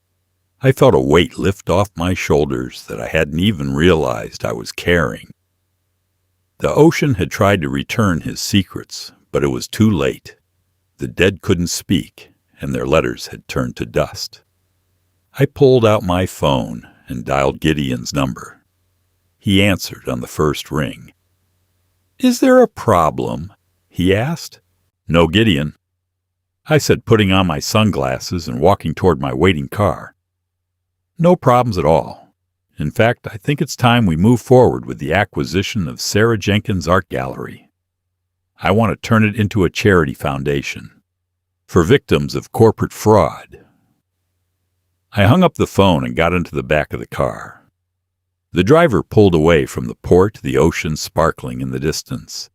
I felt a weight lift off my shoulders that I hadn't even realized I was carrying. The ocean had tried to return his secrets, but it was too late. The dead couldn't speak, and their letters had turned to dust. I pulled out my phone and dialed Gideon's number. He answered on the first ring. "Is there a problem?" he asked. "No, Gideon," I said, putting on my sunglasses and walking toward my waiting car. "No problems at all. In fact, I think it's time we move forward with the acquisition of Sarah Jenkins' art gallery. I want to turn it into a charity foundation for victims of corporate fraud." I hung up the phone and got into the back of the car. The driver pulled away from the port, the ocean sparkling in the distance.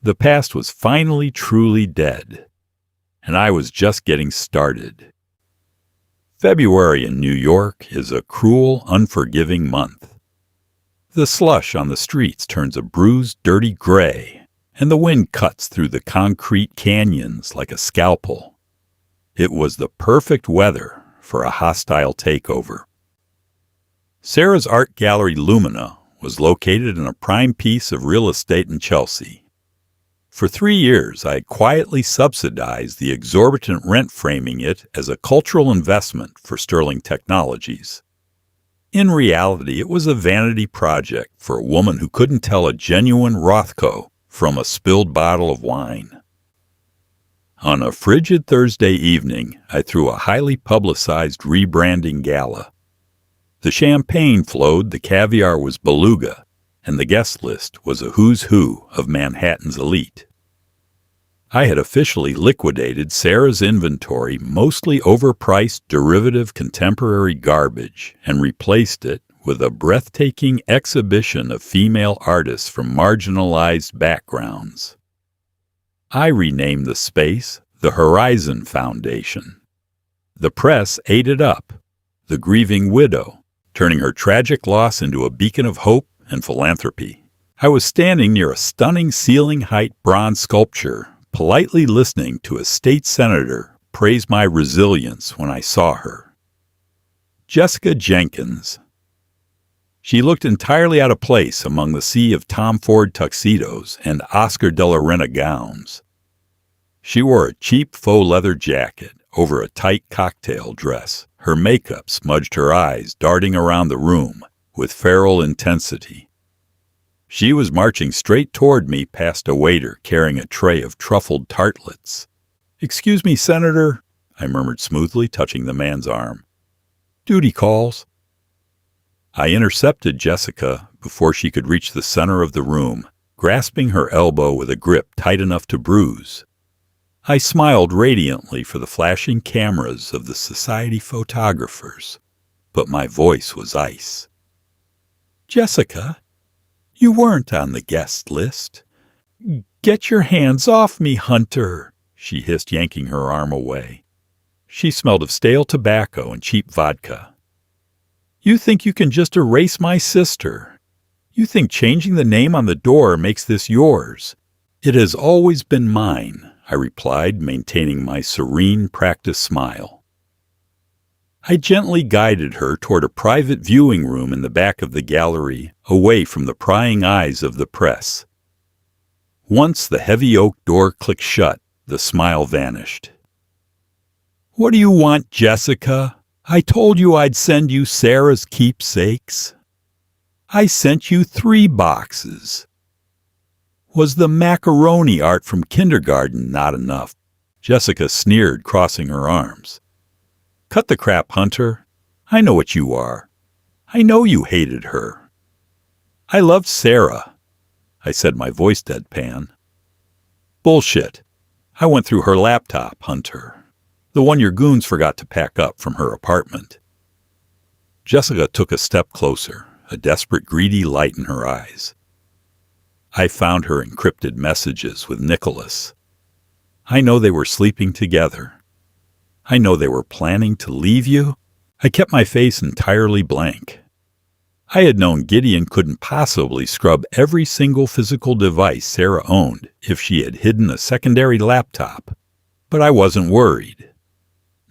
The past was finally truly dead, and I was just getting started. February in New York is a cruel, unforgiving month. The slush on the streets turns a bruised, dirty gray, and the wind cuts through the concrete canyons like a scalpel. It was the perfect weather for a hostile takeover. Sarah's art gallery Lumina was located in a prime piece of real estate in Chelsea. For 3 years, I had quietly subsidized the exorbitant rent, framing it as a cultural investment for Sterling Technologies. In reality, it was a vanity project for a woman who couldn't tell a genuine Rothko from a spilled bottle of wine. On a frigid Thursday evening, I threw a highly publicized rebranding gala. The champagne flowed, the caviar was beluga, and the guest list was a who's who of Manhattan's elite. I had officially liquidated Sarah's inventory, mostly overpriced derivative contemporary garbage, and replaced it with a breathtaking exhibition of female artists from marginalized backgrounds. I renamed the space the Horizon Foundation. The press ate it up, the grieving widow, turning her tragic loss into a beacon of hope and philanthropy. I was standing near a stunning ceiling-height bronze sculpture, politely listening to a state senator praise my resilience when I saw her. Jessica Jenkins. She looked entirely out of place among the sea of Tom Ford tuxedos and Oscar de la Renta gowns. She wore a cheap faux leather jacket over a tight cocktail dress. Her makeup smudged her eyes, darting around the room with feral intensity. She was marching straight toward me past a waiter carrying a tray of truffled tartlets. "Excuse me, Senator," I murmured smoothly, touching the man's arm. "Duty calls." I intercepted Jessica before she could reach the center of the room, grasping her elbow with a grip tight enough to bruise. I smiled radiantly for the flashing cameras of the society photographers, but my voice was ice. "Jessica, you weren't on the guest list." "Get your hands off me, Hunter," she hissed, yanking her arm away. She smelled of stale tobacco and cheap vodka. "You think you can just erase my sister. You think changing the name on the door makes this yours. It has always been mine," I replied, maintaining my serene, practiced smile. I gently guided her toward a private viewing room in the back of the gallery, away from the prying eyes of the press. Once the heavy oak door clicked shut, the smile vanished. "What do you want, Jessica? I told you I'd send you Sarah's keepsakes. I sent you 3 boxes. Was the macaroni art from kindergarten not enough?" Jessica sneered, crossing her arms. "Cut the crap, Hunter. I know what you are. I know you hated her." "I loved Sarah," I said, my voice deadpan. "Bullshit. I went through her laptop, Hunter. The one your goons forgot to pack up from her apartment." Jessica took a step closer, a desperate, greedy light in her eyes. "I found her encrypted messages with Nicholas. I know they were sleeping together. I know they were planning to leave you. I kept my face entirely blank. I had known Gideon couldn't possibly scrub every single physical device Sarah owned if she had hidden a secondary laptop, but I wasn't worried.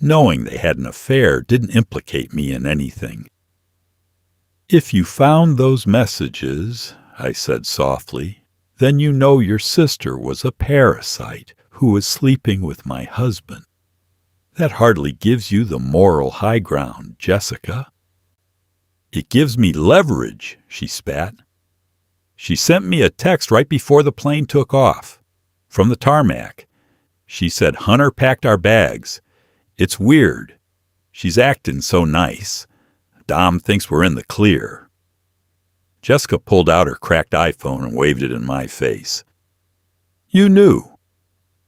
Knowing they had an affair didn't implicate me in anything. "If you found those messages," I said softly, "then you know your sister was a parasite who was sleeping with my husband. That hardly gives you the moral high ground, Jessica." "It gives me leverage," she spat. "She sent me a text right before the plane took off. From the tarmac. She said Hunter packed our bags. It's weird. She's acting so nice. Dom thinks we're in the clear." Jessica pulled out her cracked iPhone and waved it in my face. "You knew.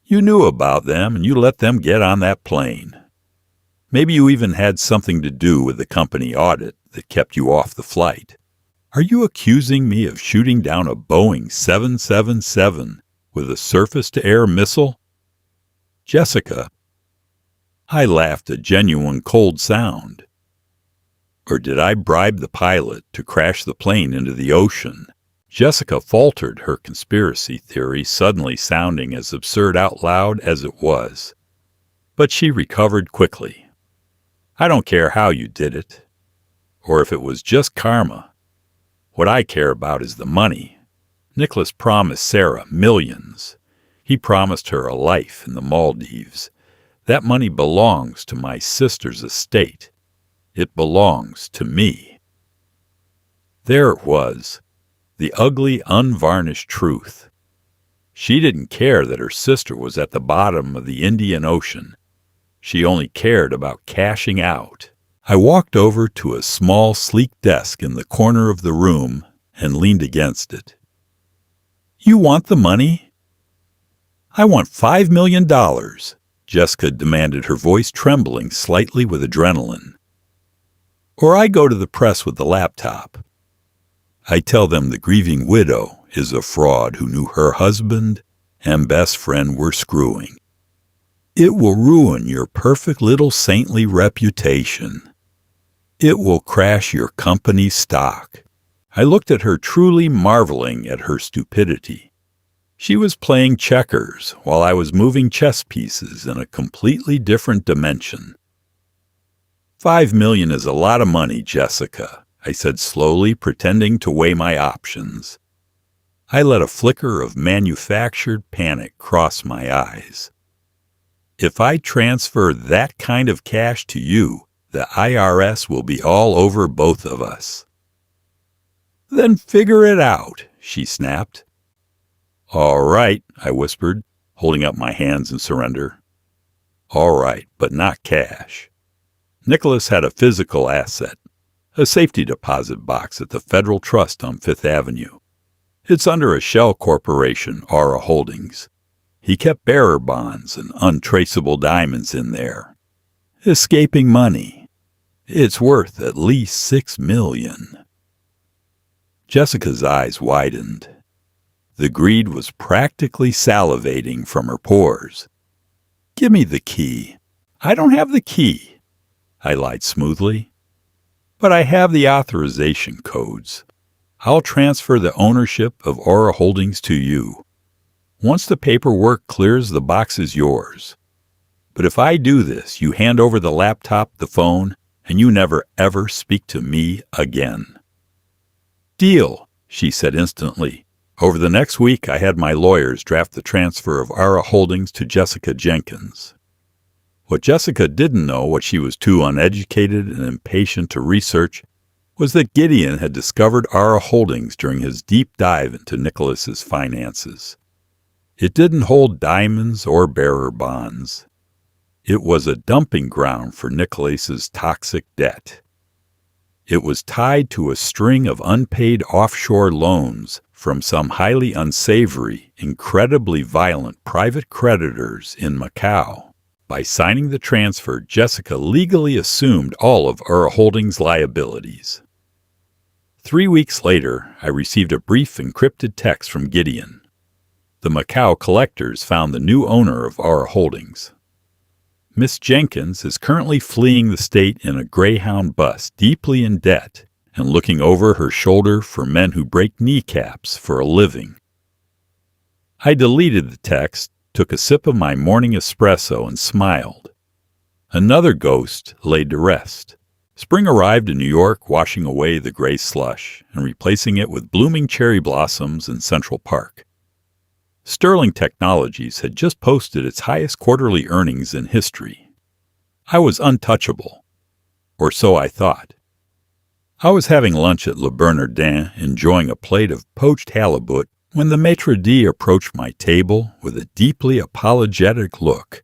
You knew about them, and you let them get on that plane. Maybe you even had something to do with the company audit that kept you off the flight. Are you accusing me of shooting down a Boeing 777 with a surface-to-air missile?" "Jessica." I laughed a genuine cold sound. "Or did I bribe the pilot to crash the plane into the ocean?" Jessica faltered, her conspiracy theory suddenly sounding as absurd out loud as it was. But she recovered quickly. "I don't care how you did it, or if it was just karma. What I care about is the money. Nicholas promised Sarah millions. He promised her a life in the Maldives. That money belongs to my sister's estate. It belongs to me." There it was, the ugly, unvarnished truth. She didn't care that her sister was at the bottom of the Indian Ocean. She only cared about cashing out. I walked over to a small, sleek desk in the corner of the room and leaned against it. "You want the money?" "I want $5 million, Jessica demanded, her voice trembling slightly with adrenaline. "Or I go to the press with the laptop. I tell them the grieving widow is a fraud who knew her husband and best friend were screwing. It will ruin your perfect little saintly reputation. It will crash your company's stock." I looked at her, truly marveling at her stupidity. She was playing checkers while I was moving chess pieces in a completely different dimension. $5 million is a lot of money, Jessica," I said slowly, pretending to weigh my options. I let a flicker of manufactured panic cross my eyes. "If I transfer that kind of cash to you, the IRS will be all over both of us." "Then figure it out," she snapped. "All right," I whispered, holding up my hands in surrender. "All right, but not cash." Nicholas had a physical asset, a safety deposit box at the Federal Trust on Fifth Avenue. It's under a shell corporation, Aura Holdings. He kept bearer bonds and untraceable diamonds in there. Escaping money. It's worth at least $6 million. Jessica's eyes widened. The greed was practically salivating from her pores. "Give me the key." "I don't have the key," I lied smoothly. "But I have the authorization codes. I'll transfer the ownership of Aura Holdings to you. Once the paperwork clears, the box is yours. But if I do this, you hand over the laptop, the phone, and you never ever speak to me again." "Deal," she said instantly. Over the next week, I had my lawyers draft the transfer of Aura Holdings to Jessica Jenkins. What Jessica didn't know, what she was too uneducated and impatient to research, was that Gideon had discovered Aura Holdings during his deep dive into Nicholas's finances. It didn't hold diamonds or bearer bonds. It was a dumping ground for Nicholas's toxic debt. It was tied to a string of unpaid offshore loans from some highly unsavory, incredibly violent private creditors in Macau. By signing the transfer, Jessica legally assumed all of Aura Holdings' liabilities. 3 weeks later, I received a brief encrypted text from Gideon. The Macau collectors found the new owner of our holdings. Miss Jenkins is currently fleeing the state in a Greyhound bus, deeply in debt, and looking over her shoulder for men who break kneecaps for a living. I deleted the text, took a sip of my morning espresso, and smiled. Another ghost laid to rest. Spring arrived in New York, washing away the gray slush and replacing it with blooming cherry blossoms in Central Park. Sterling Technologies had just posted its highest quarterly earnings in history. I was untouchable, or so I thought. I was having lunch at Le Bernardin, enjoying a plate of poached halibut, when the maitre d' approached my table with a deeply apologetic look.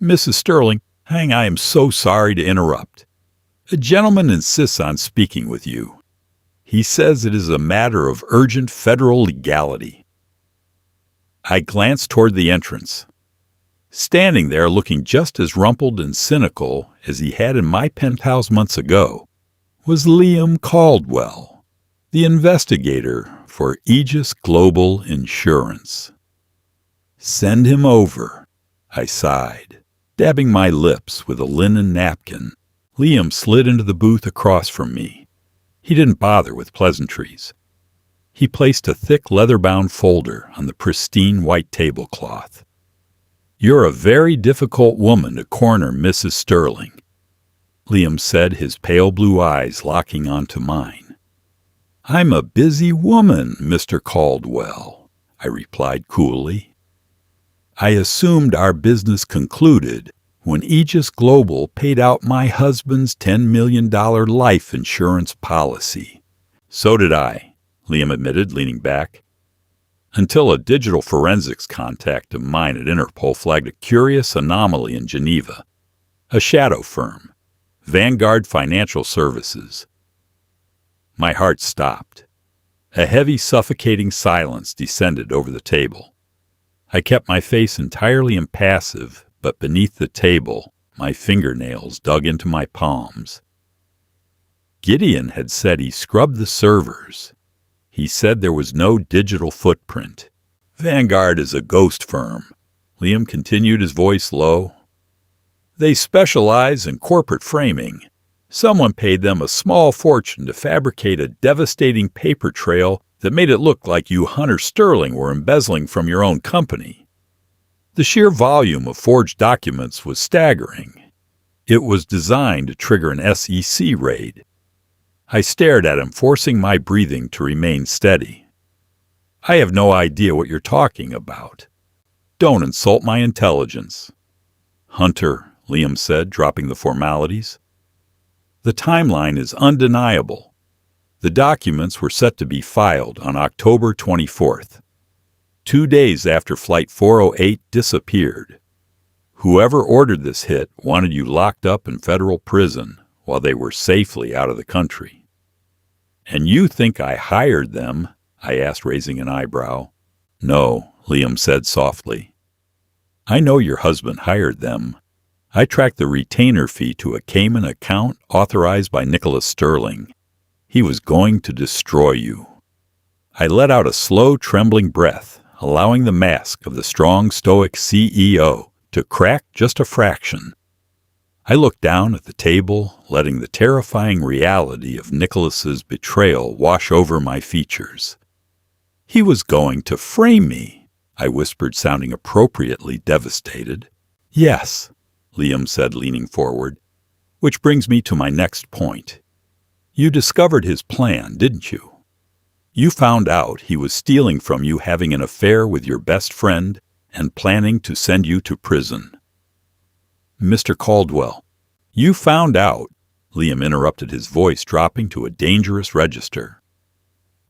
"Mrs. Sterling, I am so sorry to interrupt. A gentleman insists on speaking with you. He says it is a matter of urgent federal legality." I glanced toward the entrance. Standing there, looking just as rumpled and cynical as he had in my penthouse months ago, was Liam Caldwell, the investigator for Aegis Global Insurance. "Send him over," I sighed. Dabbing my lips with a linen napkin, Liam slid into the booth across from me. He didn't bother with pleasantries. He placed a thick leather-bound folder on the pristine white tablecloth. "You're a very difficult woman to corner, Mrs. Sterling," Liam said, his pale blue eyes locking onto mine. "I'm a busy woman, Mr. Caldwell," I replied coolly. "I assumed our business concluded when Aegis Global paid out my husband's $10 million life insurance policy." "So did I," Liam admitted, leaning back. "Until a digital forensics contact of mine at Interpol flagged a curious anomaly in Geneva. A shadow firm, Vanguard Financial Services." My heart stopped. A heavy, suffocating silence descended over the table. I kept my face entirely impassive, but beneath the table, my fingernails dug into my palms. Gideon had said he scrubbed the servers. He said there was no digital footprint. "Vanguard is a ghost firm," Liam continued, his voice low. "They specialize in corporate framing. Someone paid them a small fortune to fabricate a devastating paper trail that made it look like you Hunter Sterling were embezzling from your own company. The sheer volume of forged documents was staggering. It was designed to trigger an SEC raid." I stared at him, forcing my breathing to remain steady. "I have no idea what you're talking about. Don't insult my intelligence." "Hunter," Liam said, dropping the formalities. "The timeline is undeniable. The documents were set to be filed on October 24th, 2 days after Flight 408 disappeared. Whoever ordered this hit wanted you locked up in federal prison while they were safely out of the country." "And you think I hired them?" I asked, raising an eyebrow. "No," Liam said softly. "I know your husband hired them. I tracked the retainer fee to a Cayman account authorized by Nicholas Sterling. He was going to destroy you." I let out a slow, trembling breath, allowing the mask of the strong, stoic CEO to crack just a fraction. I looked down at the table, letting the terrifying reality of Nicholas's betrayal wash over my features. "He was going to frame me," I whispered, sounding appropriately devastated. "Yes," Liam said, leaning forward, "which brings me to my next point. You discovered his plan, didn't you? You found out he was stealing from you, having an affair with your best friend, and planning to send you to prison." "Mr. Caldwell, you found out," Liam interrupted, his voice dropping to a dangerous register.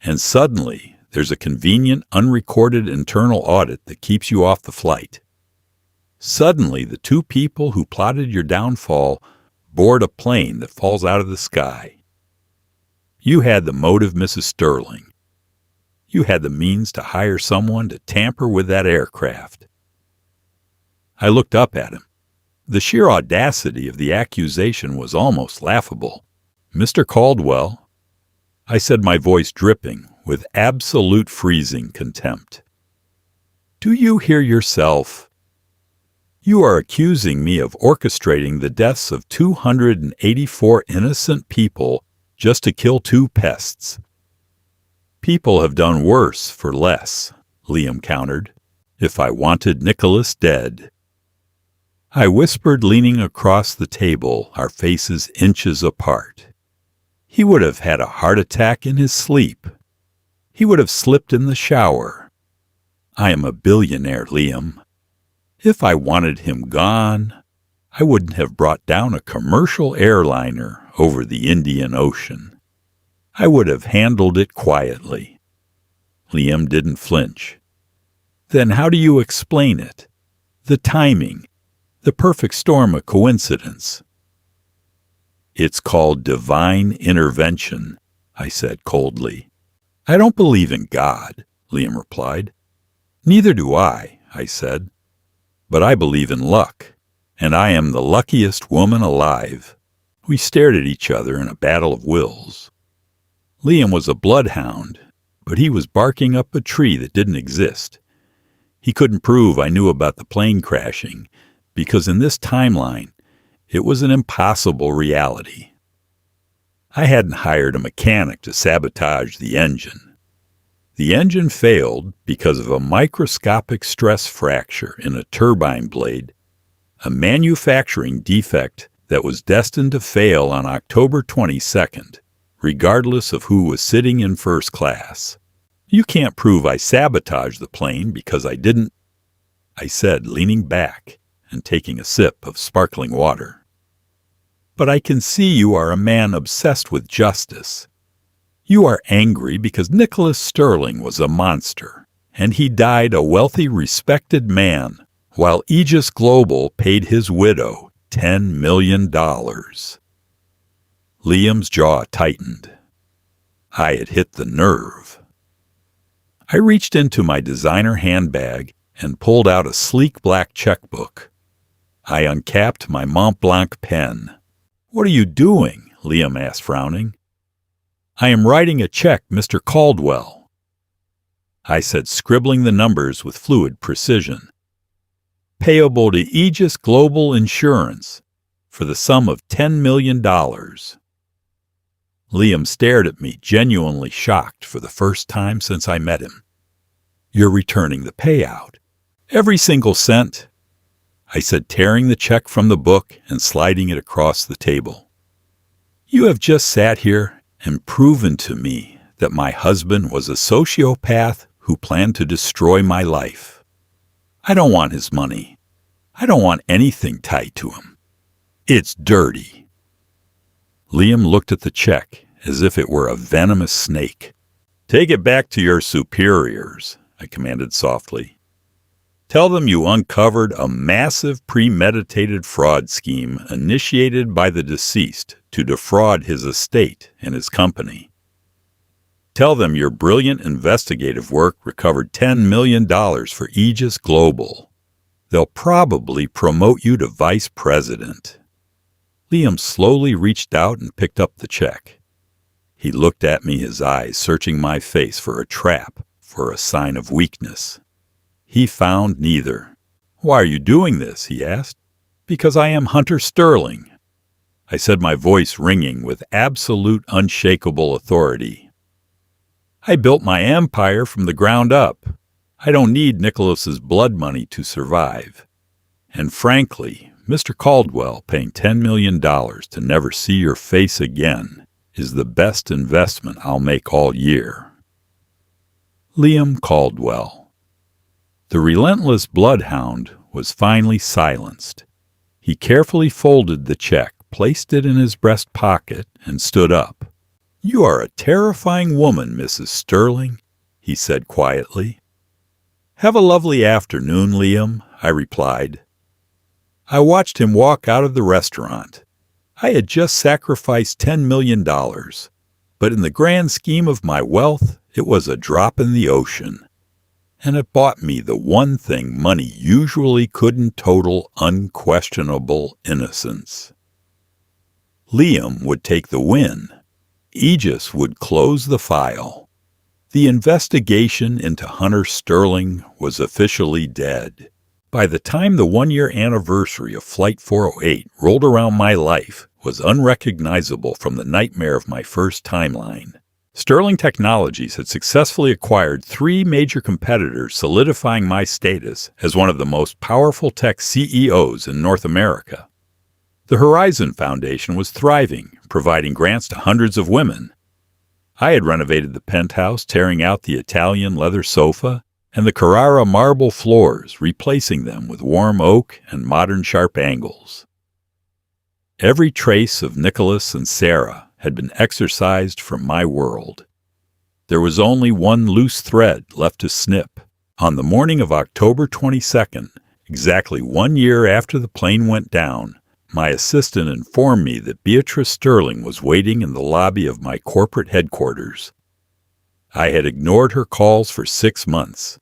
"And suddenly, there's a convenient, unrecorded internal audit that keeps you off the flight. Suddenly, the two people who plotted your downfall board a plane that falls out of the sky. You had the motive, Mrs. Sterling. You had the means to hire someone to tamper with that aircraft." I looked up at him. The sheer audacity of the accusation was almost laughable. "Mr. Caldwell," I said, my voice dripping with absolute freezing contempt, Do you hear yourself? You are accusing me of orchestrating the deaths of 284 innocent people just to kill 2 pests. People have done worse for less, Liam countered. If I wanted Nicholas dead. I whispered, leaning across the table, our faces inches apart. He would have had a heart attack in his sleep. He would have slipped in the shower. I am a billionaire, Liam. If I wanted him gone, I wouldn't have brought down a commercial airliner over the Indian Ocean. I would have handled it quietly. Liam didn't flinch. Then how do you explain it? The timing, the perfect storm of coincidence. It's called divine intervention, I said coldly. I don't believe in God, Liam replied. Neither do I said. But I believe in luck, and I am the luckiest woman alive. We stared at each other in a battle of wills. Liam was a bloodhound, but he was barking up a tree that didn't exist. He couldn't prove I knew about the plane crashing, because in this timeline, it was an impossible reality. I hadn't hired a mechanic to sabotage the engine. The engine failed because of a microscopic stress fracture in a turbine blade, a manufacturing defect that was destined to fail on October 22nd, regardless of who was sitting in first class. You can't prove I sabotaged the plane because I didn't, I said, leaning back and taking a sip of sparkling water. But I can see you are a man obsessed with justice. You are angry because Nicholas Sterling was a monster, and he died a wealthy, respected man, while Aegis Global paid his widow $10 million. Liam's jaw tightened. I had hit the nerve. I reached into my designer handbag and pulled out a sleek black checkbook. I uncapped my Mont Blanc pen. What are you doing? Liam asked, frowning. I am writing a check, Mr. Caldwell, I said, scribbling the numbers with fluid precision. Payable to Aegis Global Insurance for the sum of $10 million. Liam stared at me, genuinely shocked for the first time since I met him. You're returning the payout. Every single cent, I said, tearing the check from the book and sliding it across the table. You have just sat here and proven to me that my husband was a sociopath who planned to destroy my life. I don't want his money. I don't want anything tied to him. It's dirty. Liam looked at the check as if it were a venomous snake. Take it back to your superiors, I commanded softly. Tell them you uncovered a massive premeditated fraud scheme initiated by the deceased to defraud his estate and his company. Tell them your brilliant investigative work recovered $10 million for Aegis Global. They'll probably promote you to vice president. Liam slowly reached out and picked up the check. He looked at me, his eyes searching my face for a trap, for a sign of weakness. He found neither. Why are you doing this? He asked. Because I am Hunter Sterling, I said, my voice ringing with absolute unshakable authority. I built my empire from the ground up. I don't need Nicholas's blood money to survive. And frankly, Mr. Caldwell paying $10 million to never see your face again is the best investment I'll make all year. Liam Caldwell. The relentless bloodhound was finally silenced. He carefully folded the check, placed it in his breast pocket, and stood up. You are a terrifying woman, Mrs. Sterling, he said quietly. Have a lovely afternoon, Liam, I replied. I watched him walk out of the restaurant. I had just sacrificed $10 million, but in the grand scheme of my wealth, it was a drop in the ocean. And it bought me the one thing money usually couldn't total: unquestionable innocence. Liam would take the win. Aegis would close the file. The investigation into Hunter Sterling was officially dead. By the time the one-year anniversary of Flight 408 rolled around, my life was unrecognizable from the nightmare of my first timeline. Sterling Technologies had successfully acquired 3 major competitors, solidifying my status as one of the most powerful tech CEOs in North America. The Horizon Foundation was thriving, providing grants to hundreds of women. I had renovated the penthouse, tearing out the Italian leather sofa and the Carrara marble floors, replacing them with warm oak and modern sharp angles. Every trace of Nicholas and Sarah had been exorcised from my world. There was only one loose thread left to snip. On the morning of October 22nd, exactly 1 year after the plane went down, my assistant informed me that Beatrice Sterling was waiting in the lobby of my corporate headquarters. I had ignored her calls for 6 months.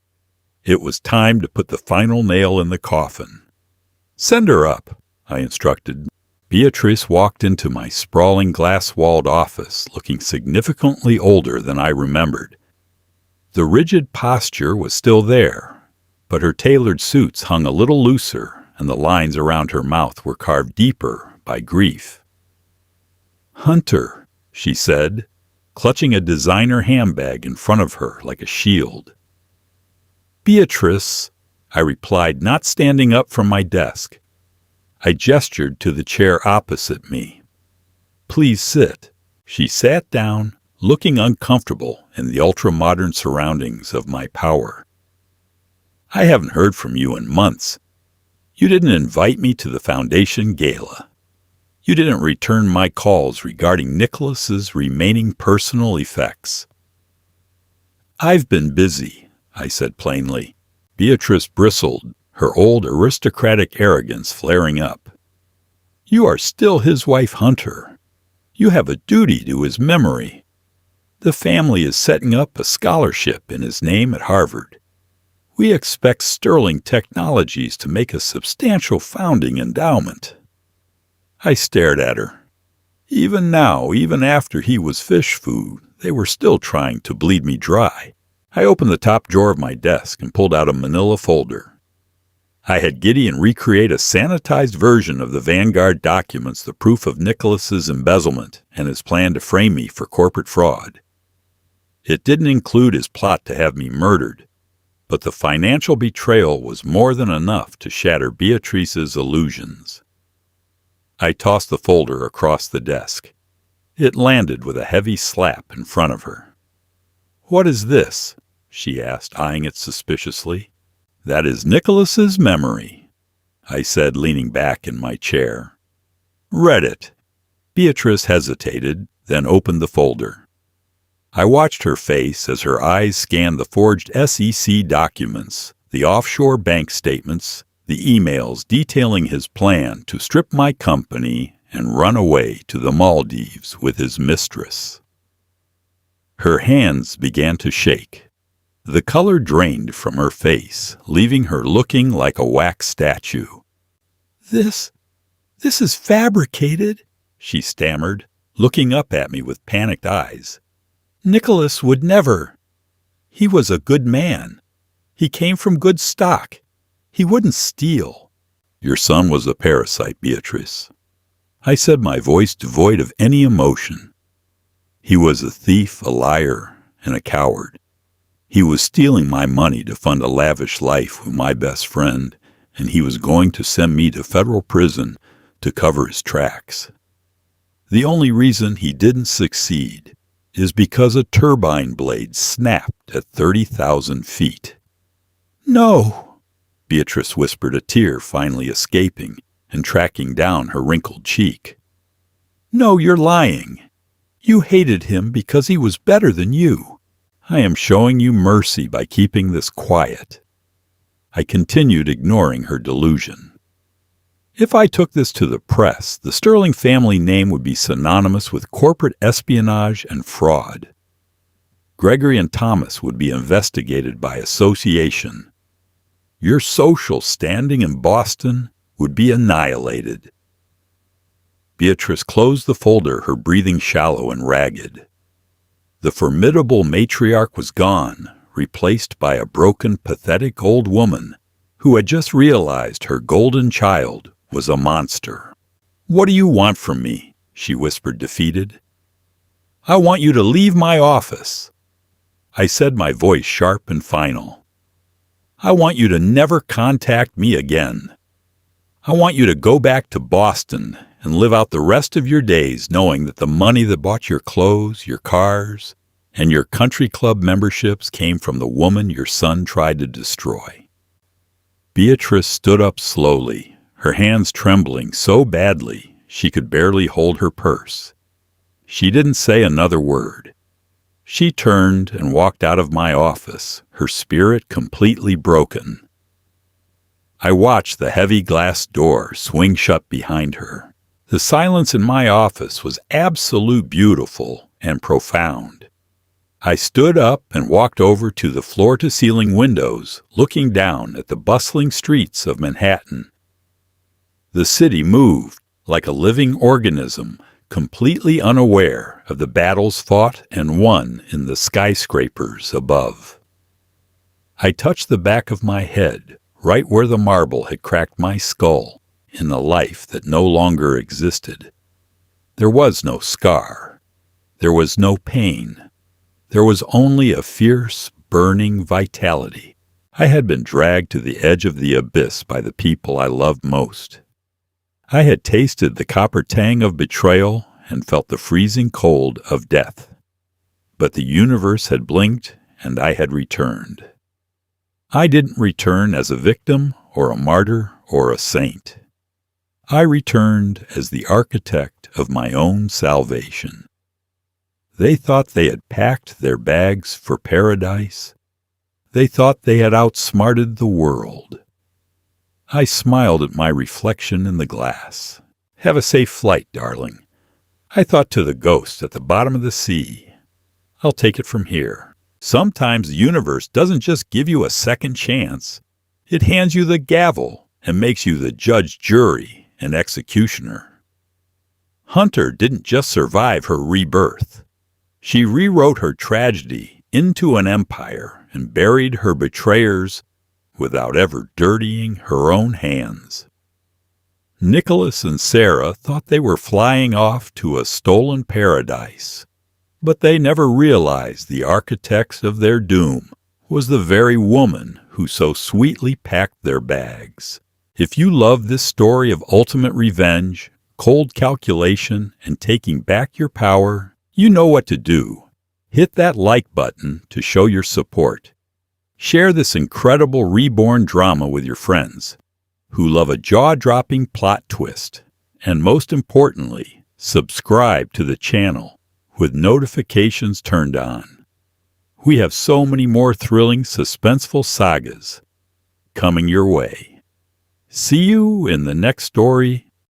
It was time to put the final nail in the coffin. "Send her up," I instructed. Beatrice walked into my sprawling glass-walled office, looking significantly older than I remembered. The rigid posture was still there, but her tailored suits hung a little looser, and the lines around her mouth were carved deeper by grief. "Hunter," she said, clutching a designer handbag in front of her like a shield. "Beatrice," I replied, not standing up from my desk. I gestured to the chair opposite me. "Please sit." She sat down, looking uncomfortable in the ultra-modern surroundings of my power. "I haven't heard from you in months. You didn't invite me to the Foundation Gala. You didn't return my calls regarding Nicholas's remaining personal effects." "I've been busy," I said plainly. Beatrice bristled, her old aristocratic arrogance flaring up. "You are still his wife, Hunter. You have a duty to his memory. The family is setting up a scholarship in his name at Harvard. We expect Sterling Technologies to make a substantial founding endowment." I stared at her. Even now, even after he was fish food, they were still trying to bleed me dry. I opened the top drawer of my desk and pulled out a manila folder. I had Gideon recreate a sanitized version of the Vanguard documents, the proof of Nicholas's embezzlement and his plan to frame me for corporate fraud. It didn't include his plot to have me murdered, but the financial betrayal was more than enough to shatter Beatrice's illusions. I tossed the folder across the desk. It landed with a heavy slap in front of her. "What is this?" she asked, eyeing it suspiciously. "That is Nicholas's memory," I said, leaning back in my chair. "Read it." Beatrice hesitated, then opened the folder. I watched her face as her eyes scanned the forged SEC documents, the offshore bank statements, the emails detailing his plan to strip my company and run away to the Maldives with his mistress. Her hands began to shake. The color drained from her face, leaving her looking like a wax statue. This is fabricated," she stammered, looking up at me with panicked eyes. "Nicholas would never. He was a good man. He came from good stock. He wouldn't steal." "Your son was a parasite, Beatrice," I said, my voice devoid of any emotion. "He was a thief, a liar, and a coward. He was stealing my money to fund a lavish life with my best friend, and he was going to send me to federal prison to cover his tracks. The only reason he didn't succeed is because a turbine blade snapped at 30,000 feet. "No," Beatrice whispered, a tear finally escaping and tracking down her wrinkled cheek. "No, you're lying. You hated him because he was better than you. I am showing you mercy by keeping this quiet." I continued, ignoring her delusion. If I took this to the press, the Sterling family name would be synonymous with corporate espionage and fraud. Gregory and Thomas would be investigated by association. Your social standing in Boston would be annihilated. Beatrice closed the folder, her breathing shallow and ragged. The formidable matriarch was gone, replaced by a broken, pathetic old woman who had just realized her golden child was a monster. "What do you want from me?" she whispered, defeated. "I want you to leave my office," I said, my voice sharp and final. "I want you to never contact me again. I want you to go back to Boston and live out the rest of your days knowing that the money that bought your clothes, your cars, and your country club memberships came from the woman your son tried to destroy." Beatrice stood up slowly, her hands trembling so badly she could barely hold her purse. She didn't say another word. She turned and walked out of my office, her spirit completely broken. I watched the heavy glass door swing shut behind her. The silence in my office was absolute beautiful and profound. I stood up and walked over to the floor-to-ceiling windows, looking down at the bustling streets of Manhattan. The city moved like a living organism, completely unaware of the battles fought and won in the skyscrapers above. I touched the back of my head, right where the marble had cracked my skull in a life that no longer existed. There was no scar. There was no pain. There was only a fierce, burning vitality. I had been dragged to the edge of the abyss by the people I loved most. I had tasted the copper tang of betrayal and felt the freezing cold of death. But the universe had blinked, and I had returned. I didn't return as a victim or a martyr or a saint. I returned as the architect of my own salvation. They thought they had packed their bags for paradise. They thought they had outsmarted the world. I smiled at my reflection in the glass. "Have a safe flight, darling," I thought to the ghost at the bottom of the sea. "I'll take it from here." Sometimes the universe doesn't just give you a second chance. It hands you the gavel and makes you the judge, jury, and executioner. Hunter didn't just survive her rebirth. She rewrote her tragedy into an empire and buried her betrayers without ever dirtying her own hands. Nicholas and Sarah thought they were flying off to a stolen paradise, but they never realized the architect of their doom was the very woman who so sweetly packed their bags. If you love this story of ultimate revenge, cold calculation, and taking back your power, you know what to do. Hit that like button to show your support. Share this incredible Reborn drama with your friends who love a jaw-dropping plot twist. And most importantly, subscribe to the channel with notifications turned on. We have so many more thrilling, suspenseful sagas coming your way. See you in the next story